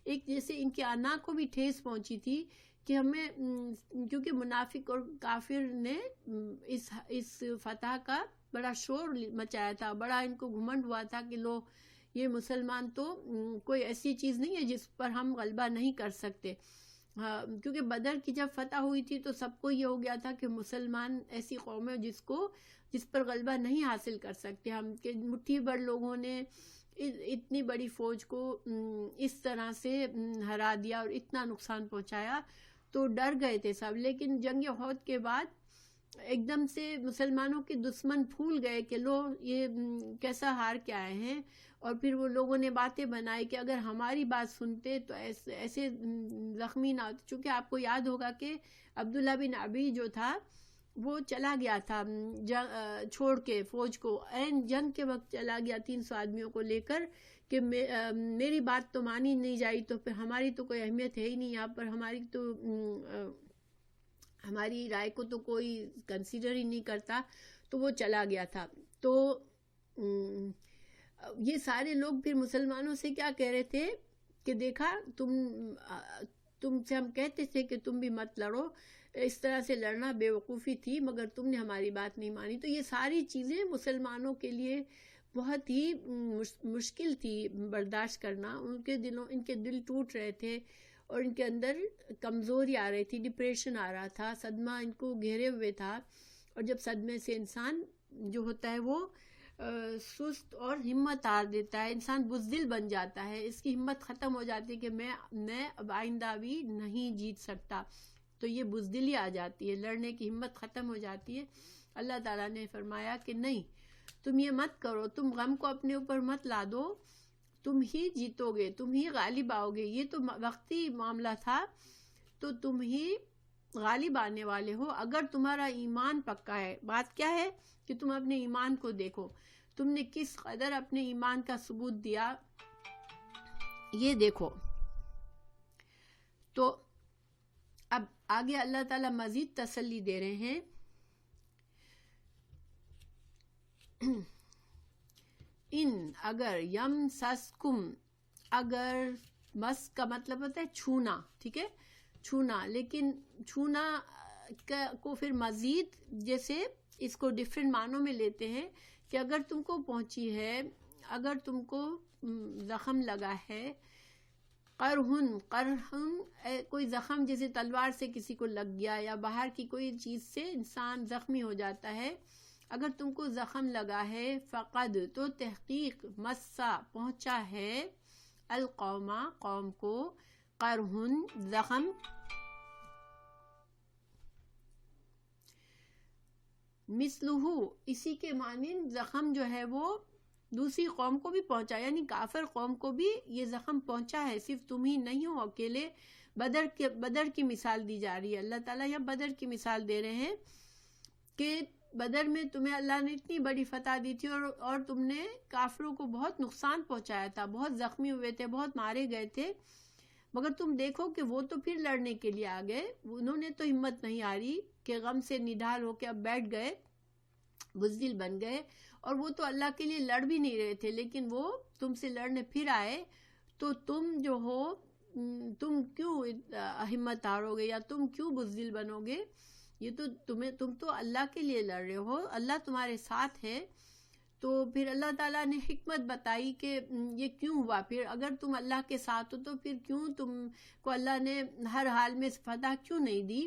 ایک جیسے ان کے انا کو بھی ٹھیس پہنچی تھی کہ ہمیں، کیونکہ منافق اور کافر نے اس فتح کا بڑا شور مچایا تھا، بڑا ان کو گھمنڈ ہوا تھا کہ لو یہ مسلمان تو کوئی ایسی چیز نہیں ہے جس پر ہم غلبہ نہیں کر سکتے. کیونکہ بدر کی جب فتح ہوئی تھی تو سب کو یہ ہو گیا تھا کہ مسلمان ایسی قوم ہے جس پر غلبہ نہیں حاصل کر سکتے ہم، کہ مٹھی بھر لوگوں نے اتنی بڑی فوج کو اس طرح سے ہرا دیا اور اتنا نقصان پہنچایا، تو ڈر گئے تھے سب. لیکن جنگ احد کے بعد ایک دم سے مسلمانوں کے دشمن پھول گئے کہ لو یہ کیسا ہار کے آئے ہیں. اور پھر وہ لوگوں نے باتیں بنائی کہ اگر ہماری بات سنتے تو ایسے زخمی نہ ہوتے. چونکہ آپ کو یاد ہوگا کہ عبداللہ بن ابی جو تھا وہ چلا گیا تھا چھوڑ کے فوج کو، این جنگ کے وقت چلا گیا 300 آدمیوں کو لے کر کہ میری بات تو مانی نہیں جائی تو پھر ہماری تو کوئی اہمیت ہے ہی نہیں یہاں پر، ہماری رائے کو تو کوئی کنسیڈر ہی نہیں کرتا. تو وہ چلا گیا تھا. تو یہ سارے لوگ پھر مسلمانوں سے کیا کہہ رہے تھے کہ دیکھا تم سے ہم کہتے تھے کہ تم بھی مت لڑو، اس طرح سے لڑنا بے وقوفی تھی، مگر تم نے ہماری بات نہیں مانی. تو یہ ساری چیزیں مسلمانوں کے لیے بہت ہی مشکل تھی برداشت کرنا. ان کے دل ٹوٹ رہے تھے اور ان کے اندر کمزوری آ رہی تھی، ڈپریشن آ رہا تھا، صدمہ ان کو گھیرے ہوئے تھا. اور جب صدمے سے انسان جو ہوتا ہے وہ سست اور ہمت ہار دیتا ہے، انسان بزدل بن جاتا ہے، اس کی ہمت ختم ہو جاتی ہے کہ میں اب آئندہ بھی نہیں جیت سکتا. تو یہ بزدلی آ جاتی ہے، لڑنے کی ہمت ختم ہو جاتی ہے. اللہ تعالیٰ نے فرمایا کہ نہیں، تم یہ مت کرو، تم غم کو اپنے اوپر مت لا دو، تم ہی جیتو گے، تم ہی غالب آؤ گے، یہ تو وقتی معاملہ تھا، تو تم ہی غالب آنے والے ہو اگر تمہارا ایمان پکا ہے۔ بات کیا ہے کہ تم اپنے ایمان کو دیکھو، تم نے کس قدر اپنے ایمان کا ثبوت دیا، یہ دیکھو۔ تو اب آگے اللہ تعالیٰ مزید تسلی دے رہے ہیں، ان اگر یمسسکم، اگر مس کا مطلب ہوتا ہے چھونا، ٹھیک ہے، چھونا، لیکن چھونا کو پھر مزید جیسے اس کو ڈفرینٹ معنوں میں لیتے ہیں کہ اگر تم کو پہنچی ہے، اگر تم کو زخم لگا ہے، قرحن کوئی زخم جیسے تلوار سے کسی کو لگ گیا یا باہر کی کوئی چیز سے انسان زخمی ہو جاتا ہے، اگر تم کو زخم لگا ہے، فقد تو تحقیق، مسا پہنچا ہے، القوم قوم کو، قرحن زخم، مثلہ اسی کے مانند زخم جو ہے وہ دوسری قوم کو بھی پہنچا، یعنی کافر قوم کو بھی یہ زخم پہنچا ہے، صرف تم ہی نہیں ہو اکیلے۔ بدر کی مثال دی جا رہی ہے، اللہ تعالیٰ یہاں بدر کی مثال دے رہے ہیں کہ بدر میں تمہیں اللہ نے اتنی بڑی فتح دی تھی اور تم نے کافروں کو بہت نقصان پہنچایا تھا، بہت زخمی ہوئے تھے، بہت مارے گئے تھے، مگر تم دیکھو کہ وہ تو پھر لڑنے کے لیے آ گئے، انہوں نے تو ہمت نہیں ہاری کہ غم سے نڈھال ہو کے اب بیٹھ گئے، بزدل بن گئے، اور وہ تو اللہ کے لیے لڑ بھی نہیں رہے تھے، لیکن وہ تم سے لڑنے پھر آئے، تو تم جو ہو تم کیوں ہمت ہارو گے یا تم کیوں بزدل بنو گے؟ یہ تو تم تو اللہ کے لیے لڑ رہے ہو، اللہ تمہارے ساتھ ہے۔ تو پھر اللہ تعالیٰ نے حکمت بتائی کہ یہ کیوں ہوا، پھر اگر تم اللہ کے ساتھ ہو تو پھر کیوں تم کو اللہ نے ہر حال میں فتح کیوں نہیں دی،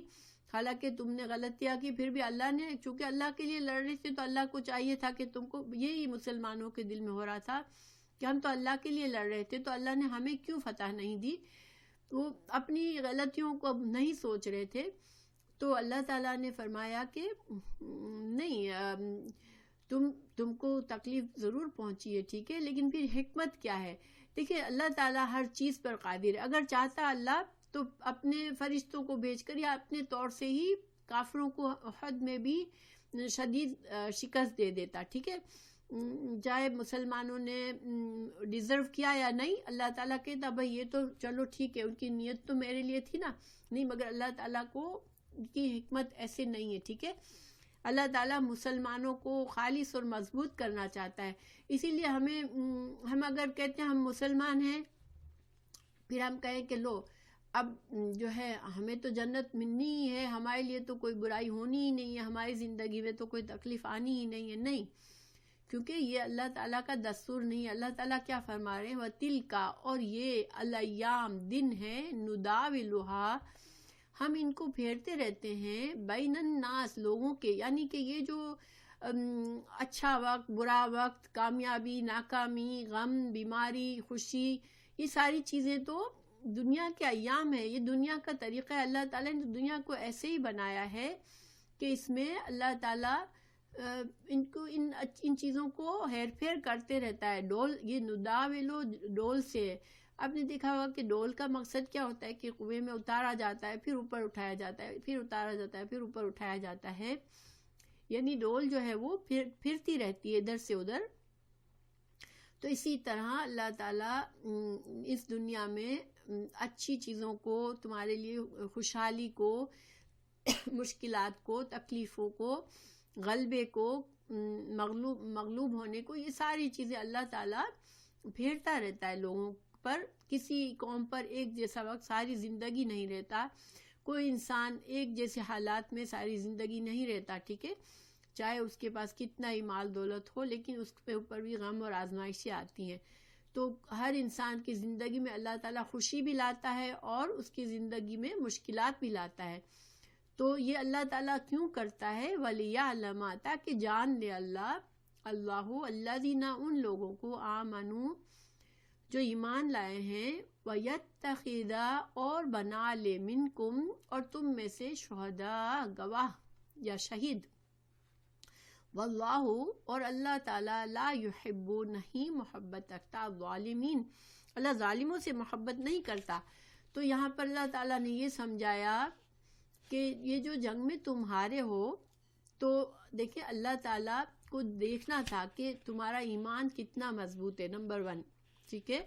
حالانکہ تم نے غلطیاں کی، پھر بھی اللہ نے، چونکہ اللہ کے لیے لڑ رہے تھے تو اللہ کو چاہیے تھا کہ تم کو، یہی مسلمانوں کے دل میں ہو رہا تھا کہ ہم تو اللہ کے لیے لڑ رہے تھے تو اللہ نے ہمیں کیوں فتح نہیں دی، وہ اپنی غلطیوں کو اب نہیں سوچ رہے تھے۔ تو اللہ تعالیٰ نے فرمایا کہ نہیں، تم کو تکلیف ضرور پہنچی ہے، ٹھیک ہے، لیکن پھر حکمت کیا ہے؟ دیکھیں اللہ تعالیٰ ہر چیز پر قادر ہے، اگر چاہتا اللہ تو اپنے فرشتوں کو بھیج کر یا اپنے طور سے ہی کافروں کو احد میں بھی شدید شکست دے دیتا، ٹھیک ہے، چاہے مسلمانوں نے ڈیزرو کیا یا نہیں، اللہ تعالیٰ کہتا بھائی یہ تو چلو ٹھیک ہے، ان کی نیت تو میرے لیے تھی نا، نہیں، مگر اللہ تعالیٰ کو کی حکمت ایسے نہیں ہے، ٹھیک ہے، اللہ تعالیٰ مسلمانوں کو خالص اور مضبوط کرنا چاہتا ہے، اسی لیے ہم اگر کہتے ہیں ہم مسلمان ہیں، پھر ہم کہیں کہ لو اب جو ہے ہمیں تو جنت ملنی ہی ہے، ہمارے لیے تو کوئی برائی ہونی ہی نہیں ہے، ہماری زندگی میں تو کوئی تکلیف آنی ہی نہیں ہے، نہیں، کیونکہ یہ اللہ تعالیٰ کا دستور نہیں ہے۔ اللہ تعالیٰ کیا فرما رہے ہیں، وَتِلْكَ، اور یہ الایام دن ہے، نُدَاوِلُهَا، ہم ان کو پھیرتے رہتے ہیں، بین الناس لوگوں کے، یعنی کہ یہ جو اچھا وقت، برا وقت، کامیابی، ناکامی، غم، بیماری، خوشی، یہ ساری چیزیں تو دنیا کے ایام ہے، یہ دنیا کا طریقہ ہے، اللہ تعالیٰ نے دنیا کو ایسے ہی بنایا ہے کہ اس میں اللہ تعالیٰ ان چیزوں کو ہیر پھیر کرتے رہتا ہے۔ ڈول، یہ نداولو ڈول سے، آپ نے دیکھا ہوگا کہ ڈول کا مقصد کیا ہوتا ہے کہ کنویں میں اتارا جاتا ہے، پھر اوپر اٹھایا جاتا ہے، پھر اتارا جاتا ہے، پھر اوپر اٹھایا جاتا ہے، یعنی ڈول جو ہے وہ پھرتی رہتی ہے ادھر سے ادھر۔ تو اسی طرح اللہ تعالیٰ اس دنیا میں اچھی چیزوں کو، تمہارے لیے خوشحالی کو، مشکلات کو، تکلیفوں کو، غلبے کو، مغلوب ہونے کو، یہ ساری چیزیں اللہ تعالیٰ پھیرتا رہتا ہے لوگوں پر۔ کسی قوم پر ایک جیسا وقت ساری زندگی نہیں رہتا، کوئی انسان ایک جیسے حالات میں ساری زندگی نہیں رہتا، ٹھیک ہے، چاہے اس کے پاس کتنا ہی مال دولت ہو، لیکن اس کے اوپر بھی غم اور آزمائشیں آتی ہیں۔ تو ہر انسان کی زندگی میں اللہ تعالیٰ خوشی بھی لاتا ہے اور اس کی زندگی میں مشکلات بھی لاتا ہے۔ تو یہ اللہ تعالیٰ کیوں کرتا ہے؟ وَلِيَعْلَمَ، تاکہ جان لے اللہ الذین، ان لوگوں کو، آمنوا، جو ایمان لائے ہیں، وَيَتَّخِذَ، اور بنا لے، منکم، اور تم میں سے، شہداء، گواہ یا شہید، واللہ اور اللہ تعالیٰ لا یحب نہیں محبت رکھتا ظالمین، اللہ ظالموں سے محبت نہیں کرتا۔ تو یہاں پر اللہ تعالیٰ نے یہ سمجھایا کہ یہ جو جنگ میں تم ہارے ہو، تو دیکھیں اللہ تعالیٰ کو دیکھنا تھا کہ تمہارا ایمان کتنا مضبوط ہے، نمبر 1، ٹھیک ہے۔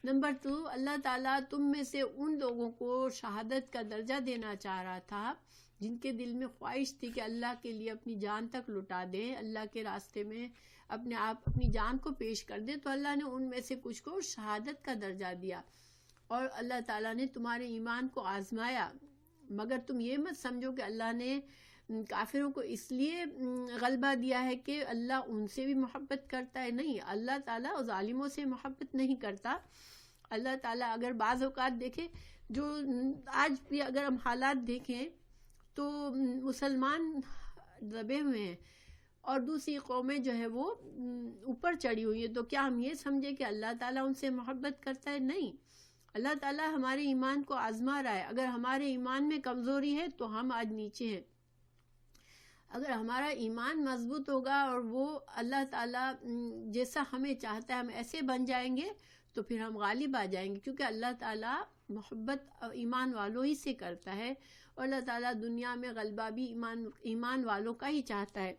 نمبر 2، اللہ تعالیٰ تم میں سے ان لوگوں کو شہادت کا درجہ دینا چاہ رہا تھا جن کے دل میں خواہش تھی کہ اللہ کے لیے اپنی جان تک لٹا دیں، اللہ کے راستے میں اپنی جان کو پیش کر دیں، تو اللہ نے ان میں سے کچھ کو شہادت کا درجہ دیا، اور اللہ تعالیٰ نے تمہارے ایمان کو آزمایا۔ مگر تم یہ مت سمجھو کہ اللہ نے کافروں کو اس لیے غلبہ دیا ہے کہ اللہ ان سے بھی محبت کرتا ہے، نہیں، اللہ تعالیٰ ظالموں سے محبت نہیں کرتا۔ اللہ تعالیٰ اگر بعض اوقات دیکھیں، جو آج بھی اگر ہم حالات دیکھیں تو مسلمان دبے ہوئے ہیں اور دوسری قومیں جو ہے وہ اوپر چڑھی ہوئی ہیں، تو کیا ہم یہ سمجھے کہ اللہ تعالیٰ ان سے محبت کرتا ہے؟ نہیں، اللہ تعالیٰ ہمارے ایمان کو آزما رہا ہے۔ اگر ہمارے ایمان میں کمزوری ہے تو ہم آج نیچے ہیں، اگر ہمارا ایمان مضبوط ہوگا اور وہ اللہ تعالیٰ جیسا ہمیں چاہتا ہے ہم ایسے بن جائیں گے تو پھر ہم غالب آ جائیں گے، کیونکہ اللہ تعالیٰ محبت ایمان والوں ہی سے کرتا ہے، اور اللہ تعالیٰ دنیا میں غلبہ بھی ایمان والوں کا ہی چاہتا ہے۔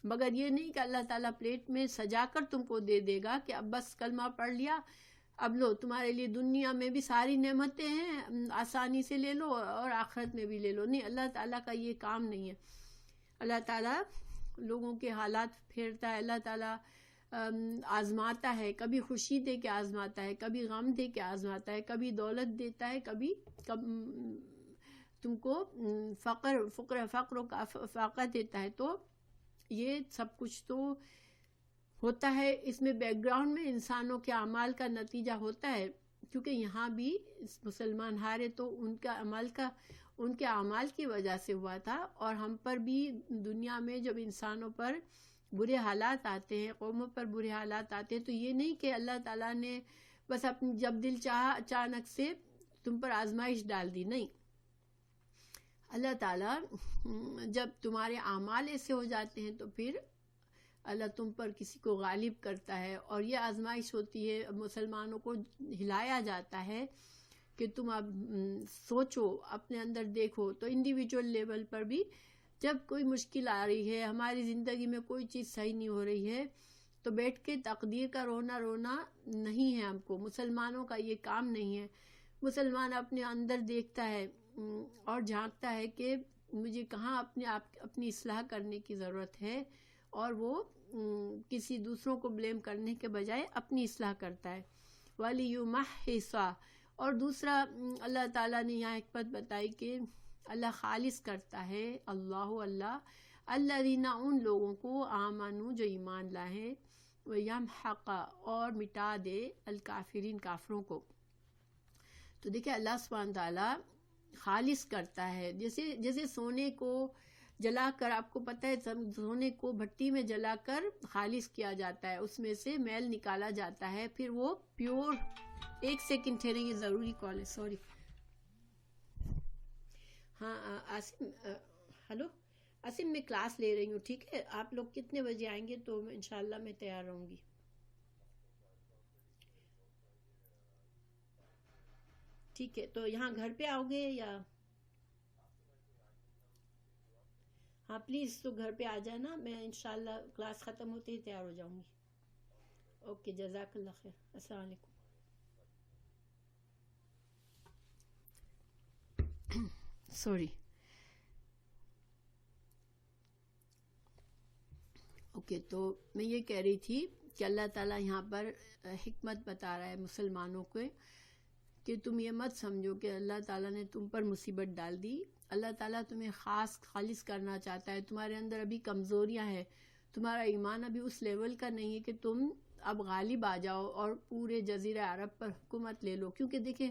مگر یہ نہیں کہ اللہ تعالیٰ پلیٹ میں سجا کر تم کو دے دے گا کہ اب بس کلمہ پڑھ لیا، اب لو تمہارے لیے دنیا میں بھی ساری نعمتیں ہیں، آسانی سے لے لو اور آخرت میں بھی لے لو۔ نہیں، اللہ تعالیٰ کا یہ کام نہیں ہے۔ اللہ تعالیٰ لوگوں کے حالات پھیرتا ہے، اللہ تعالیٰ آزماتا ہے، کبھی خوشی دے کے آزماتا ہے، کبھی غم دے کے آزماتا ہے، کبھی دولت دیتا ہے، کبھی تم کو فقر و فاقہ دیتا ہے۔ تو یہ سب کچھ تو ہوتا ہے، اس میں بیک گراؤنڈ میں انسانوں کے اعمال کا نتیجہ ہوتا ہے، کیونکہ یہاں بھی مسلمان ہارے تو ان کے اعمال کی وجہ سے ہوا تھا، اور ہم پر بھی دنیا میں جب انسانوں پر برے حالات آتے ہیں، قوموں پر برے حالات آتے ہیں، تو یہ نہیں کہ اللہ تعالیٰ نے بس جب دل چاہا اچانک سے تم پر آزمائش ڈال دی، نہیں، اللہ تعالیٰ جب تمہارے اعمال ایسے ہو جاتے ہیں تو پھر اللہ تم پر کسی کو غالب کرتا ہے، اور یہ آزمائش ہوتی ہے، مسلمانوں کو ہلایا جاتا ہے کہ تم اب سوچو، اپنے اندر دیکھو۔ تو انڈیویجول لیول پر بھی جب کوئی مشکل آ رہی ہے، ہماری زندگی میں کوئی چیز صحیح نہیں ہو رہی ہے، تو بیٹھ کے تقدیر کا رونا نہیں ہے ہم کو، مسلمانوں کا یہ کام نہیں ہے۔ مسلمان اپنے اندر دیکھتا ہے اور جھانکتا ہے کہ مجھے کہاں اپنی اصلاح کرنے کی ضرورت ہے، اور وہ کسی دوسروں کو بلیم کرنے کے بجائے اپنی اصلاح کرتا ہے۔ وَلِيُمَحِّصَ، اور دوسرا اللہ تعالیٰ نے یہاں حکمت بتائی کہ اللہ خالص کرتا ہے، اللہ الذین، ان لوگوں کو آمنوا جو ایمان لائے، وَيَمْحَقَ، اور مٹا دے الکافرین، کافروں کو۔ تو دیکھیں اللہ سبحانہ تعالیٰ خالص کرتا ہے، جیسے سونے کو جلا کر، آپ کو پتہ ہے سونے کو بھٹی میں جلا کر خالص کیا جاتا ہے، اس میں سے میل نکالا جاتا ہے، پھر وہ پیور۔ ایک سیکنڈ ٹھہریں، یہ ضروری کال ہے، سوری۔ ہاں عاصم، ہلو عاصم، میں کلاس لے رہی ہوں، ٹھیک ہے؟ آپ لوگ کتنے بجے آئیں گے؟ تو انشاءاللہ میں تیار رہوں گی۔ ٹھیک ہے، تو یہاں گھر پہ آؤ گے یا؟ ہاں پلیز، تو گھر پہ آ جانا، میں انشاءاللہ کلاس ختم ہوتے ہی تیار ہو جاؤں گی۔ اوکے، جزاک اللہ خیر، السلام علیکم۔ سوری۔ اوکے، تو میں یہ کہہ رہی تھی کہ اللہ تعالیٰ یہاں پر حکمت بتا رہا ہے مسلمانوں کو کہ تم یہ مت سمجھو کہ اللہ تعالیٰ نے تم پر مصیبت ڈال دی۔ اللہ تعالیٰ تمہیں خالص کرنا چاہتا ہے، تمہارے اندر ابھی کمزوریاں ہیں، تمہارا ایمان ابھی اس لیول کا نہیں ہے کہ تم اب غالب آ جاؤ اور پورے جزیرہ عرب پر حکومت لے لو۔ کیونکہ دیکھیں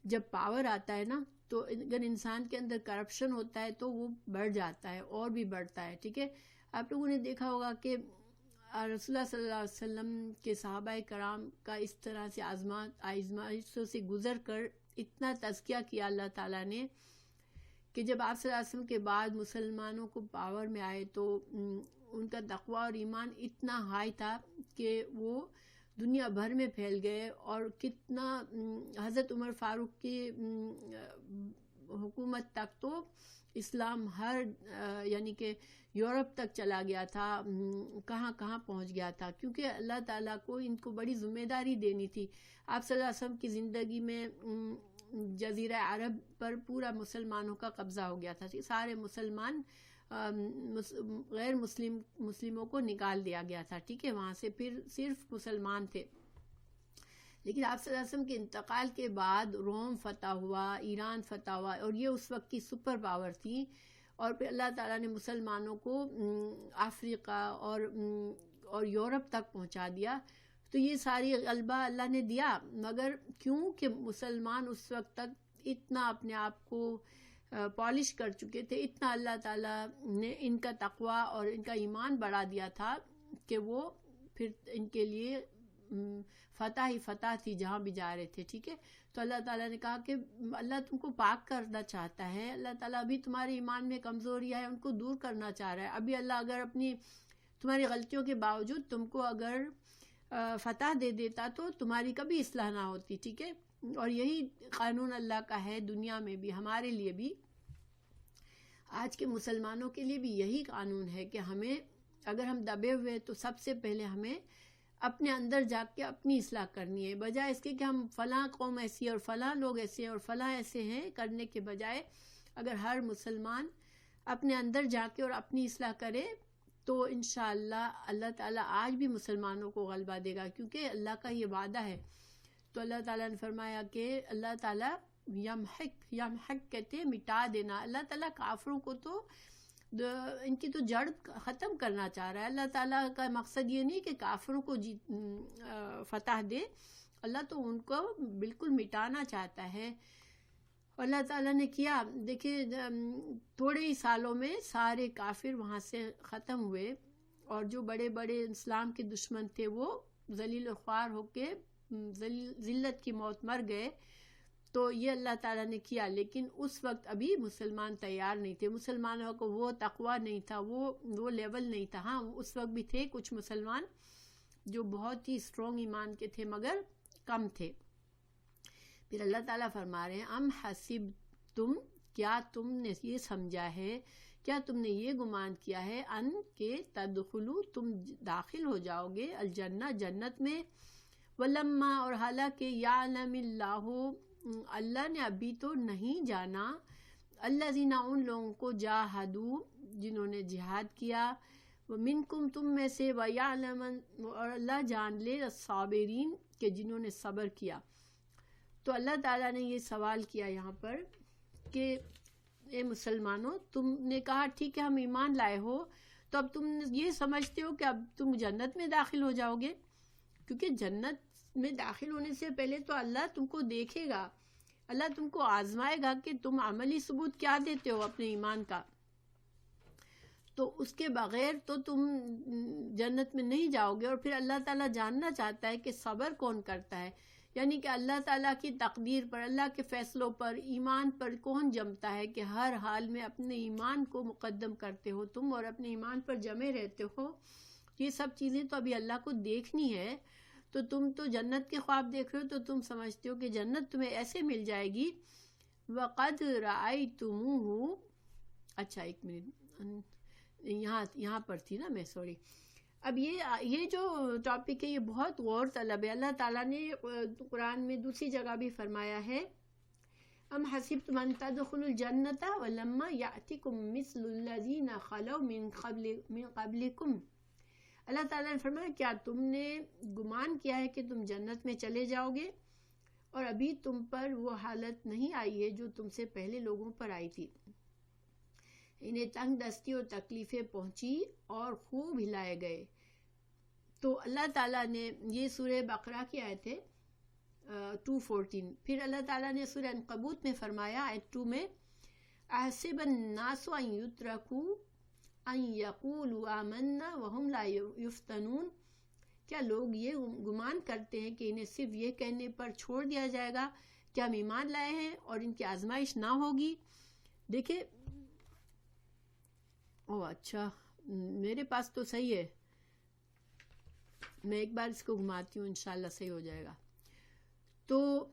جب پاور آتا ہے نا، تو اگر انسان کے اندر کرپشن ہوتا ہے تو وہ بڑھ جاتا ہے اور بھی بڑھتا ہے، ٹھیک ہے؟ آپ لوگوں نے دیکھا ہوگا کہ رسول اللہ صلی اللہ علیہ وسلم کے صحابہ کرام کا اس طرح سے آزمائشوں سے گزر کر اتنا تزکیہ کیا اللہ تعالیٰ نے کہ جب آپ صلی اللہ علیہ وسلم کے بعد مسلمانوں کو پاور میں آئے تو ان کا تقوی اور ایمان اتنا ہائی تھا کہ وہ دنیا بھر میں پھیل گئے، اور کتنا حضرت عمر فاروق کی حکومت تک تو اسلام ہر یعنی کہ یورپ تک چلا گیا تھا، کہاں کہاں پہنچ گیا تھا، کیونکہ اللہ تعالیٰ کو ان کو بڑی ذمہ داری دینی تھی۔ آپ صلی اللہ علیہ وسلم کی زندگی میں جزیرہ عرب پر پورا مسلمانوں کا قبضہ ہو گیا تھا، سارے مسلمان غیر مسلموں کو نکال دیا گیا تھا، ٹھیک ہے، وہاں سے پھر صرف مسلمان تھے۔ لیکن آپ صلی اللہ علیہ وسلم کے انتقال کے بعد روم فتح ہوا، ایران فتح ہوا، اور یہ اس وقت کی سپر پاور تھی، اور پھر اللہ تعالیٰ نے مسلمانوں کو افریقہ اور یورپ تک پہنچا دیا۔ تو یہ ساری غلبہ اللہ نے دیا، مگر کیوں کہ مسلمان اس وقت تک اتنا اپنے آپ کو پالش کر چکے تھے، اتنا اللہ تعالیٰ نے ان کا تقوی اور ان کا ایمان بڑھا دیا تھا کہ وہ پھر ان کے لیے فتح ہی فتح تھی جہاں بھی جا رہے تھے، ٹھیک ہے۔ تو اللہ تعالیٰ نے کہا کہ اللہ تم کو پاک کرنا چاہتا ہے، اللہ تعالیٰ ابھی تمہارے ایمان میں کمزوریاں ہیں ان کو دور کرنا چاہ رہا ہے۔ ابھی اللہ اگر تمہاری غلطیوں کے باوجود تم کو اگر فتح دے دیتا تو تمہاری کبھی اصلاح نہ ہوتی، ٹھیک ہے۔ اور یہی قانون اللہ کا ہے دنیا میں بھی، ہمارے لیے بھی، آج کے مسلمانوں کے لیے بھی یہی قانون ہے کہ ہمیں اگر ہم دبے ہوئے تو سب سے پہلے ہمیں اپنے اندر جا کے اپنی اصلاح کرنی ہے، بجائے اس کے کہ ہم فلاں قوم ایسی ہے اور فلاں لوگ ایسے ہیں اور فلاں ایسے ہیں کرنے کے بجائے اگر ہر مسلمان اپنے اندر جا کے اور اپنی اصلاح کرے تو انشاءاللہ اللہ تعالیٰ آج بھی مسلمانوں کو غلبہ دے گا، کیونکہ اللہ کا یہ وعدہ ہے۔ تو اللہ تعالیٰ نے فرمایا کہ اللہ تعالیٰ یمحق کہتے ہیں مٹا دینا، اللہ تعالیٰ کافروں کو تو ان کی تو جڑ ختم کرنا چاہ رہا ہے۔ اللہ تعالیٰ کا مقصد یہ نہیں کہ کافروں کو فتح دے، اللہ تو ان کو بالکل مٹانا چاہتا ہے۔ اللہ تعالیٰ نے کیا، دیکھیں تھوڑے ہی سالوں میں سارے کافر وہاں سے ختم ہوئے، اور جو بڑے بڑے اسلام کے دشمن تھے وہ ذلیل و خوار ہو کے ذلت کی موت مر گئے۔ تو یہ اللہ تعالیٰ نے کیا، لیکن اس وقت ابھی مسلمان تیار نہیں تھے، مسلمانوں کو وہ تقوی نہیں تھا، وہ لیول نہیں تھا۔ ہاں اس وقت بھی تھے کچھ مسلمان جو بہت ہی اسٹرانگ ایمان کے تھے مگر کم تھے۔ پھر اللہ تعالیٰ فرما رہے ہیں ام حسبتم، کیا تم نے یہ سمجھا ہے، کیا تم نے یہ گمان کیا ہے، ان کہ تدخلوا تم داخل ہو جاؤ گے الجنہ جنت میں، ولما اور حالانکہ یعلم اللہ اللہ نے ابھی تو نہیں جانا، الذین ان لوگوں کو جاہدوا جنہوں نے جہاد کیا، ومنکم تم میں سے، ویعلم اور اللہ جان لے الصابرین کہ جنہوں نے صبر کیا۔ تو اللہ تعالیٰ نے یہ سوال کیا یہاں پر کہ اے مسلمانوں، تم نے کہا ٹھیک ہے ہم ایمان لائے ہو، تو اب تم یہ سمجھتے ہو کہ اب تم جنت میں داخل ہو جاؤ گے، کیونکہ جنت میں داخل ہونے سے پہلے تو اللہ تم کو دیکھے گا، اللہ تم کو آزمائے گا کہ تم عملی ثبوت کیا دیتے ہو اپنے ایمان کا، تو اس کے بغیر تو تم جنت میں نہیں جاؤ گے۔ اور پھر اللہ تعالیٰ جاننا چاہتا ہے کہ صبر کون کرتا ہے، یعنی کہ اللہ تعالیٰ کی تقدیر پر، اللہ کے فیصلوں پر، ایمان پر کون جمتا ہے کہ ہر حال میں اپنے ایمان کو مقدم کرتے ہو تم اور اپنے ایمان پر جمے رہتے ہو۔ یہ سب چیزیں تو ابھی اللہ کو دیکھنی ہے، تو تم تو جنت کے خواب دیکھ رہے ہو، تو تم سمجھتے ہو کہ جنت تمہیں ایسے مل جائے گی۔ وَقَدْ رَأَيْتُمُوهُ، اچھا ایک منٹ، یہاں پر تھی نا میں، سوری۔ اب یہ جو ٹاپک ہے یہ بہت غور طلب ہے۔ اللہ تعالیٰ نے قرآن میں دوسری جگہ بھی فرمایا ہے ام حسبتم ان تدخلوا الجنة ولما يأتكم مثل الذين خلوا من قبلكم، اللہ تعالیٰ نے فرمایا کیا تم نے گمان کیا ہے کہ تم جنت میں چلے جاؤ گے اور ابھی تم پر وہ حالت نہیں آئی ہے جو تم سے پہلے لوگوں پر آئی تھی، انہیں تنگ دستی اور تکلیفیں پہنچی اور خوب ہلائے گئے۔ تو اللہ تعالیٰ نے یہ سورہ بقرہ کی آیت ہے 2:14۔ پھر اللہ تعالیٰ نے سورہ عنکبوت میں فرمایا آیت 2 میں، احسب الناس ان یترکوا ان یقولوا آمنا وهم لا یفتنون، کیا لوگ یہ گمان کرتے ہیں کہ انہیں صرف یہ کہنے پر چھوڑ دیا جائے گا کہ ہم ایمان لائے ہیں اور ان کی آزمائش نہ ہوگی۔ دیکھیں اچھا میرے پاس تو صحیح ہے، میں ایک بار اس کو گھماتی ہوں، انشاءاللہ صحیح ہو جائے گا. تو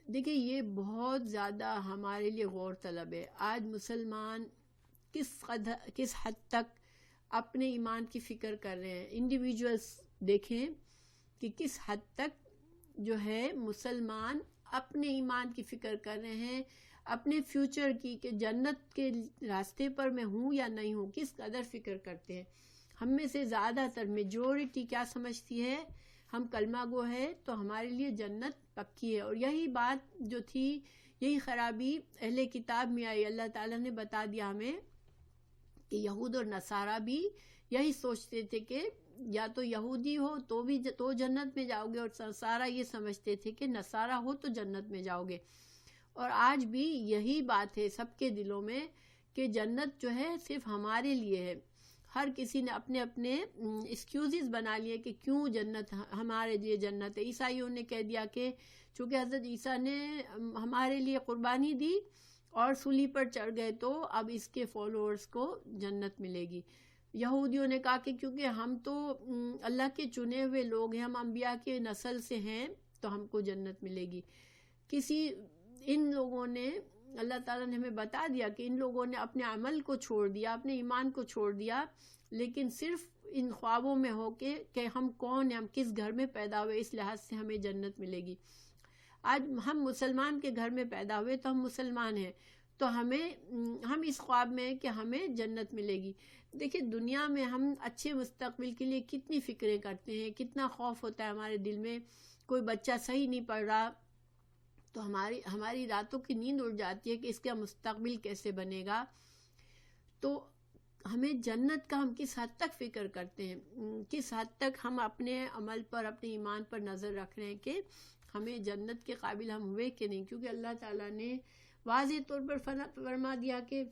دیکھیں یہ بہت زیادہ ہمارے لیے غور طلب ہے. آج مسلمان کس حد تک اپنے ایمان کی فکر کر رہے ہیں. انڈیویجولس دیکھیں کہ کس حد تک جو ہے مسلمان اپنے ایمان کی فکر کر رہے ہیں، اپنے فیوچر کی، کہ جنت کے راستے پر میں ہوں یا نہیں ہوں، کس قدر فکر کرتے ہیں. ہم میں سے زیادہ تر میجورٹی کیا سمجھتی ہے، ہم کلمہ گو ہے تو ہمارے لیے جنت پکی ہے. اور یہی بات جو تھی، یہی خرابی اہل کتاب میں آئی. اللہ تعالیٰ نے بتا دیا ہمیں کہ یہود اور نصارہ بھی یہی سوچتے تھے کہ یا تو یہودی ہو تو جنت میں جاؤ گے، اور نصارہ یہ سمجھتے تھے کہ نصارہ ہو تو جنت میں جاؤ گے. اور آج بھی یہی بات ہے سب کے دلوں میں کہ جنت جو ہے صرف ہمارے لیے ہے. ہر کسی نے اپنے اپنے ایکسکیوزز بنا لیے کہ کیوں جنت ہمارے لیے جنت ہے. عیسائیوں نے کہہ دیا کہ چونکہ حضرت عیسیٰ نے ہمارے لیے قربانی دی اور سولی پر چڑھ گئے تو اب اس کے فالوورز کو جنت ملے گی. یہودیوں نے کہا کہ کیونکہ ہم تو اللہ کے چنے ہوئے لوگ ہیں، ہم انبیاء کے نسل سے ہیں تو ہم کو جنت ملے گی. ان لوگوں نے، اللہ تعالیٰ نے ہمیں بتا دیا کہ ان لوگوں نے اپنے عمل کو چھوڑ دیا، اپنے ایمان کو چھوڑ دیا، لیکن صرف ان خوابوں میں ہو کے کہ ہم کون ہیں، ہم کس گھر میں پیدا ہوئے، اس لحاظ سے ہمیں جنت ملے گی. آج ہم مسلمان کے گھر میں پیدا ہوئے تو ہم مسلمان ہیں، تو ہم اس خواب میں کہ ہمیں جنت ملے گی. دیکھیں دنیا میں ہم اچھے مستقبل کے لیے کتنی فکریں کرتے ہیں، کتنا خوف ہوتا ہے ہمارے دل میں. کوئی بچہ صحیح نہیں پڑھ رہا تو ہماری راتوں کی نیند اڑ جاتی ہے کہ اس کا مستقبل کیسے بنے گا. تو ہمیں جنت کا ہم کس حد تک فکر کرتے ہیں، کس حد تک ہم اپنے عمل پر، اپنے ایمان پر نظر رکھ رہے ہیں کہ ہمیں جنت کے قابل ہم ہوئے کہ نہیں. کیونکہ اللہ تعالیٰ نے واضح طور پر فرما دیا کہ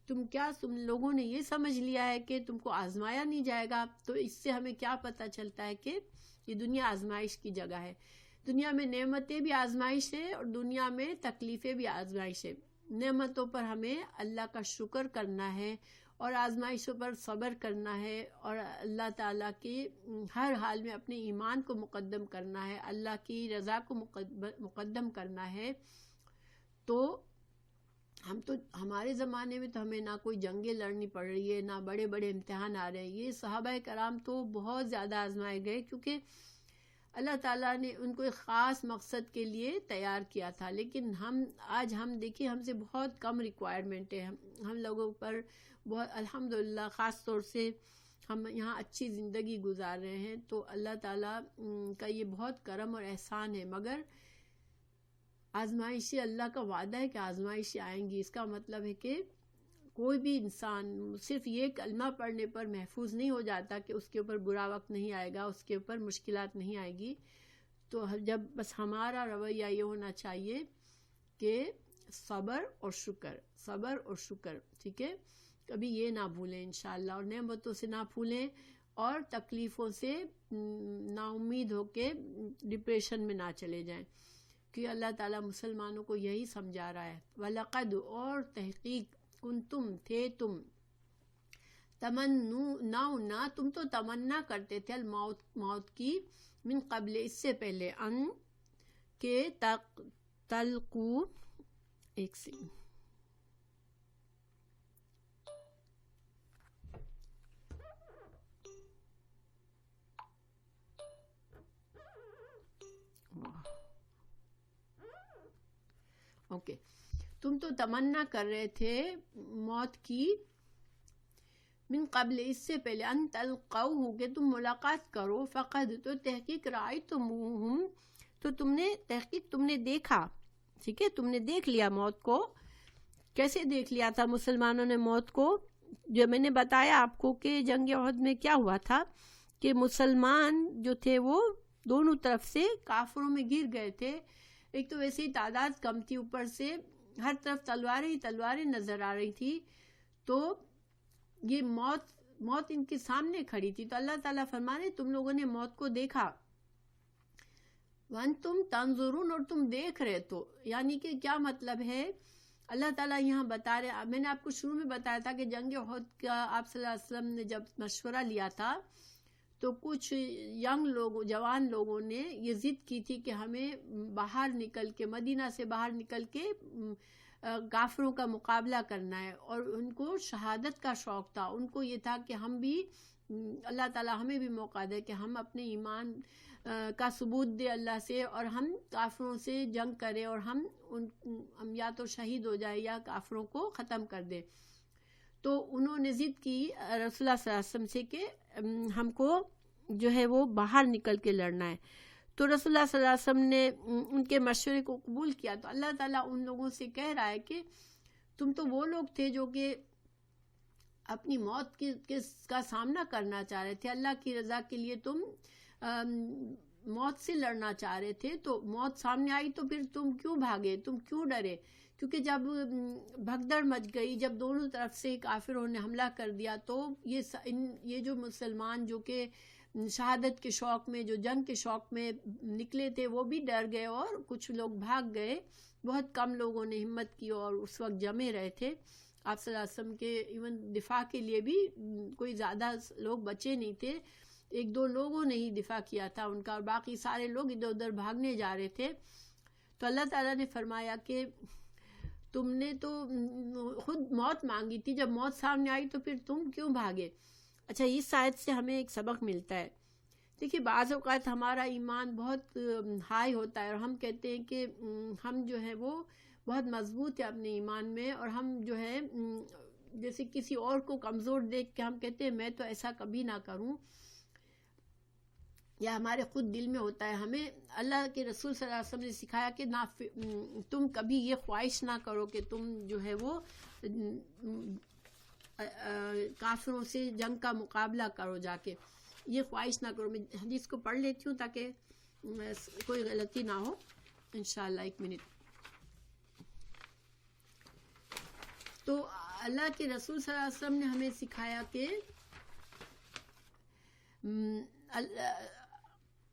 تم لوگوں نے یہ سمجھ لیا ہے کہ تم کو آزمایا نہیں جائے گا. تو اس سے ہمیں کیا پتہ چلتا ہے کہ یہ دنیا آزمائش کی جگہ ہے. دنیا میں نعمتیں بھی آزمائش ہے اور دنیا میں تکلیفیں بھی آزمائش ہے. نعمتوں پر ہمیں اللہ کا شکر کرنا ہے اور آزمائشوں پر صبر کرنا ہے، اور اللہ تعالیٰ کے ہر حال میں اپنے ایمان کو مقدم کرنا ہے، اللہ کی رضا کو مقدم کرنا ہے. تو ہمارے زمانے میں تو ہمیں نہ کوئی جنگیں لڑنی پڑ رہی ہے، نہ بڑے بڑے امتحان آ رہے ہیں. یہ صحابہ کرام تو بہت زیادہ آزمائے گئے کیونکہ اللہ تعالیٰ نے ان کو ایک خاص مقصد کے لیے تیار کیا تھا. لیکن آج ہم دیکھیں ہم سے بہت کم ریکوائرمنٹ ہے ہم لوگوں پر بہت، الحمدللہ. خاص طور سے ہم یہاں اچھی زندگی گزار رہے ہیں تو اللہ تعالیٰ کا یہ بہت کرم اور احسان ہے. مگر آزمائشیں، اللہ کا وعدہ ہے کہ آزمائشیں آئیں گی. اس کا مطلب ہے کہ کوئی بھی انسان صرف یہ کلمہ پڑھنے پر محفوظ نہیں ہو جاتا کہ اس کے اوپر برا وقت نہیں آئے گا، اس کے اوپر مشکلات نہیں آئے گی. تو جب بس ہمارا رویہ یہ ہونا چاہیے کہ صبر اور شکر، ٹھیک ہے، کبھی یہ نہ بھولیں انشاءاللہ، اور نعمتوں سے نہ پھولیں اور تکلیفوں سے نا امید ہو کے ڈپریشن میں نہ چلے جائیں. کہ اللہ تعالیٰ مسلمانوں کو یہی سمجھا رہا ہے. وَلَقَدْ، اور تحقیق، کنتم، تھے تم، تمنون، تم تو تمنا کرتے تھے، موت کی، من قبل، اس سے پہلے، ان کے تلقو، ایک سیکنڈ، اوکے، تم تو تمنا کر رہے تھے موت کی، من قبل، اس سے پہلے، ان تلقوہ، کہ تم ملاقات کرو، فقد، تو تحقیق، رأیتموہم، تو تم نے دیکھا، ٹھیک ہے، تم نے دیکھ لیا موت کو. کیسے دیکھ لیا تھا مسلمانوں نے موت کو؟ جو میں نے بتایا آپ کو کہ جنگ احد میں کیا ہوا تھا کہ مسلمان جو تھے وہ دونوں طرف سے کافروں میں گر گئے تھے. ایک تو ویسے ہی تعداد کم تھی، اوپر سے ہر طرف تلواریں ہی تلواریں نظر آ رہی تھی. تو یہ موت ان کے سامنے کھڑی تھی. تو اللہ تعالیٰ فرمانے تم لوگوں نے موت کو دیکھا، وَأَنْتُمْ تَنْظُرُونَ، اور تم دیکھ رہے. تو یعنی کہ کیا مطلب ہے اللہ تعالیٰ یہاں بتا رہے، میں نے آپ کو شروع میں بتایا تھا کہ جنگ احد کا آپ صلی اللہ علیہ وسلم نے جب مشورہ لیا تھا تو کچھ ینگ لوگ، جوان لوگوں نے یہ ضد کی تھی کہ ہمیں باہر نکل کے، مدینہ سے باہر نکل کے کافروں کا مقابلہ کرنا ہے، اور ان کو شہادت کا شوق تھا، ان کو یہ تھا کہ ہم بھی، اللہ تعالیٰ ہمیں بھی موقع دے کہ ہم اپنے ایمان کا ثبوت دے اللہ سے، اور ہم کافروں سے جنگ کریں، اور ہم یا تو شہید ہو جائے یا کافروں کو ختم کر دے۔ تو انہوں نے ضد کی رسول اللہ صلی اللہ علیہ وسلم سے کہ ہم کو جو ہے وہ باہر نکل کے لڑنا ہے۔ تو رسول اللہ صلی اللہ علیہ وسلم نے ان کے مشورے کو قبول کیا۔ تو اللہ تعالیٰ ان لوگوں سے کہہ رہا ہے کہ تم تو وہ لوگ تھے جو کہ اپنی موت کا سامنا کرنا چاہ رہے تھے، اللہ کی رضا کے لیے تم موت سے لڑنا چاہ رہے تھے، تو موت سامنے آئی تو پھر تم کیوں بھاگے، تم کیوں ڈرے؟ کیونکہ جب بھگدڑ مچ گئی، جب دونوں طرف سے کافروں نے حملہ کر دیا، تو یہ جو مسلمان جو کہ شہادت کے شوق میں، جو جنگ کے شوق میں نکلے تھے، وہ بھی ڈر گئے اور کچھ لوگ بھاگ گئے۔ بہت کم لوگوں نے ہمت کی اور اس وقت جمے رہے تھے آپ صلی اللہ علیہ وسلم کے، ایون دفاع کے لیے بھی کوئی زیادہ لوگ بچے نہیں تھے، ایک دو لوگوں نے ہی دفاع کیا تھا ان کا، اور باقی سارے لوگ ادھر ادھر بھاگنے جا رہے تھے۔ تو اللہ تعالیٰ نے فرمایا کہ تم نے تو خود موت مانگی تھی، جب موت سامنے آئی تو پھر تم کیوں بھاگے؟ اچھا، اس آیت سے ہمیں ایک سبق ملتا ہے۔ دیکھیے، بعض اوقات ہمارا ایمان بہت ہائی ہوتا ہے اور ہم کہتے ہیں کہ ہم جو ہے وہ بہت مضبوط ہے اپنے ایمان میں، اور ہم جو ہے جیسے کسی اور کو کمزور دیکھ کے ہم کہتے ہیں میں تو ایسا کبھی نہ کروں، یا ہمارے خود دل میں ہوتا ہے۔ ہمیں اللہ کے رسول صلی اللہ علیہ وسلم نے سکھایا کہ تم کبھی یہ خواہش نہ کرو کہ تم جو ہے وہ کافروں سے جنگ کا مقابلہ کرو، جا کے یہ خواہش نہ کرو۔ میں حدیث کو پڑھ لیتی ہوں تاکہ کوئی غلطی نہ ہو انشاءاللہ۔ ایک منٹ۔ تو اللہ کے رسول صلی اللہ علیہ وسلم نے ہمیں سکھایا کہ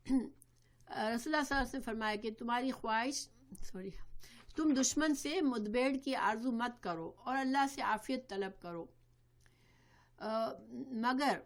رسول اللہ صلی اللہ علیہ وسلم نے فرمایا کہ تمہاری خواہش تم دشمن سے مدبیڑ کی آرزو مت کرو اور اللہ سے عافیت طلب کرو، مگر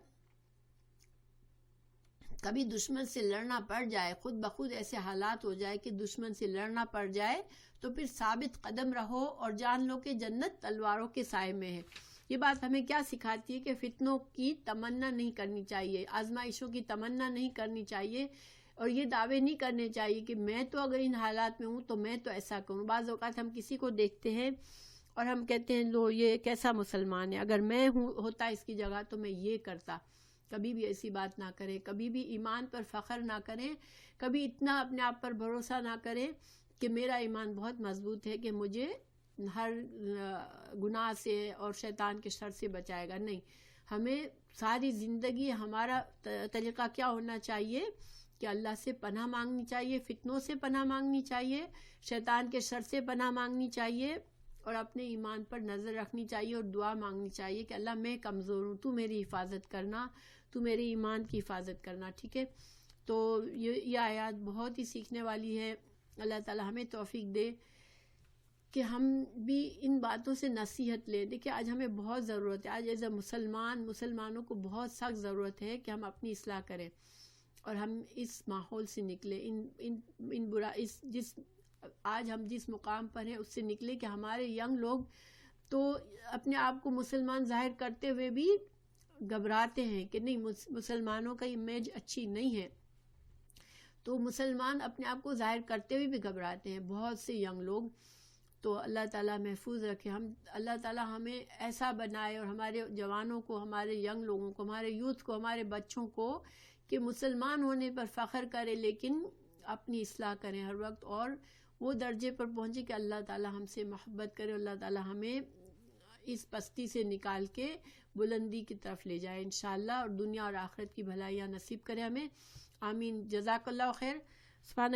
کبھی دشمن سے لڑنا پڑ جائے، خود بخود ایسے حالات ہو جائے کہ دشمن سے لڑنا پڑ جائے، تو پھر ثابت قدم رہو اور جان لو کہ جنت تلواروں کے سائے میں ہے۔ یہ بات ہمیں کیا سکھاتی ہے کہ فتنوں کی تمنا نہیں کرنی چاہیے، آزمائشوں کی تمنا نہیں کرنی چاہیے، اور یہ دعوے نہیں کرنے چاہیے کہ میں تو اگر ان حالات میں ہوں تو میں تو ایسا کروں۔ بعض اوقات ہم کسی کو دیکھتے ہیں اور ہم کہتے ہیں لو یہ کیسا مسلمان ہے، اگر میں ہوتا اس کی جگہ تو میں یہ کرتا۔ کبھی بھی ایسی بات نہ کریں، کبھی بھی ایمان پر فخر نہ کریں، کبھی اتنا اپنے آپ پر بھروسہ نہ کریں کہ میرا ایمان بہت مضبوط ہے کہ مجھے ہر گناہ سے اور شیطان کے شر سے بچائے گا۔ نہیں، ہمیں ساری زندگی ہمارا طریقہ کیا ہونا چاہیے کہ اللہ سے پناہ مانگنی چاہیے، فتنوں سے پناہ مانگنی چاہیے، شیطان کے شر سے پناہ مانگنی چاہیے، اور اپنے ایمان پر نظر رکھنی چاہیے اور دعا مانگنی چاہیے کہ اللہ میں کمزور ہوں، تو میری حفاظت کرنا، تو میرے ایمان کی حفاظت کرنا۔ ٹھیک ہے، تو یہ آیات بہت ہی سیکھنے والی ہے۔ اللہ تعالی ہمیں توفیق دے کہ ہم بھی ان باتوں سے نصیحت لیں۔ دیکھیں، آج ہمیں بہت ضرورت ہے، آج ایز اے مسلمانوں کو بہت سخت ضرورت ہے کہ ہم اپنی اصلاح کریں اور ہم اس ماحول سے نکلیں، آج ہم جس مقام پر ہیں اس سے نکلے کہ ہمارے ینگ لوگ تو اپنے آپ کو مسلمان ظاہر کرتے ہوئے بھی گھبراتے ہیں کہ نہیں، مسلمانوں کا امیج اچھی نہیں ہے، تو مسلمان اپنے آپ کو ظاہر کرتے ہوئے بھی گھبراتے ہیں بہت سے ینگ لوگ۔ تو اللہ تعالیٰ محفوظ رکھے، اللہ تعالیٰ ہمیں ایسا بنائے، اور ہمارے جوانوں کو، ہمارے ینگ لوگوں کو، ہمارے یوتھ کو، ہمارے بچوں کو کہ مسلمان ہونے پر فخر کرے لیکن اپنی اصلاح کریں ہر وقت، اور وہ درجے پر پہنچے کہ اللہ تعالیٰ ہم سے محبت کرے، اللہ تعالیٰ ہمیں اس پستی سے نکال کے بلندی کی طرف لے جائے انشاءاللہ، اور دنیا اور آخرت کی بھلائیاں نصیب کرے ہمیں، آمین۔ جزاک اللہ خیر۔ سبحان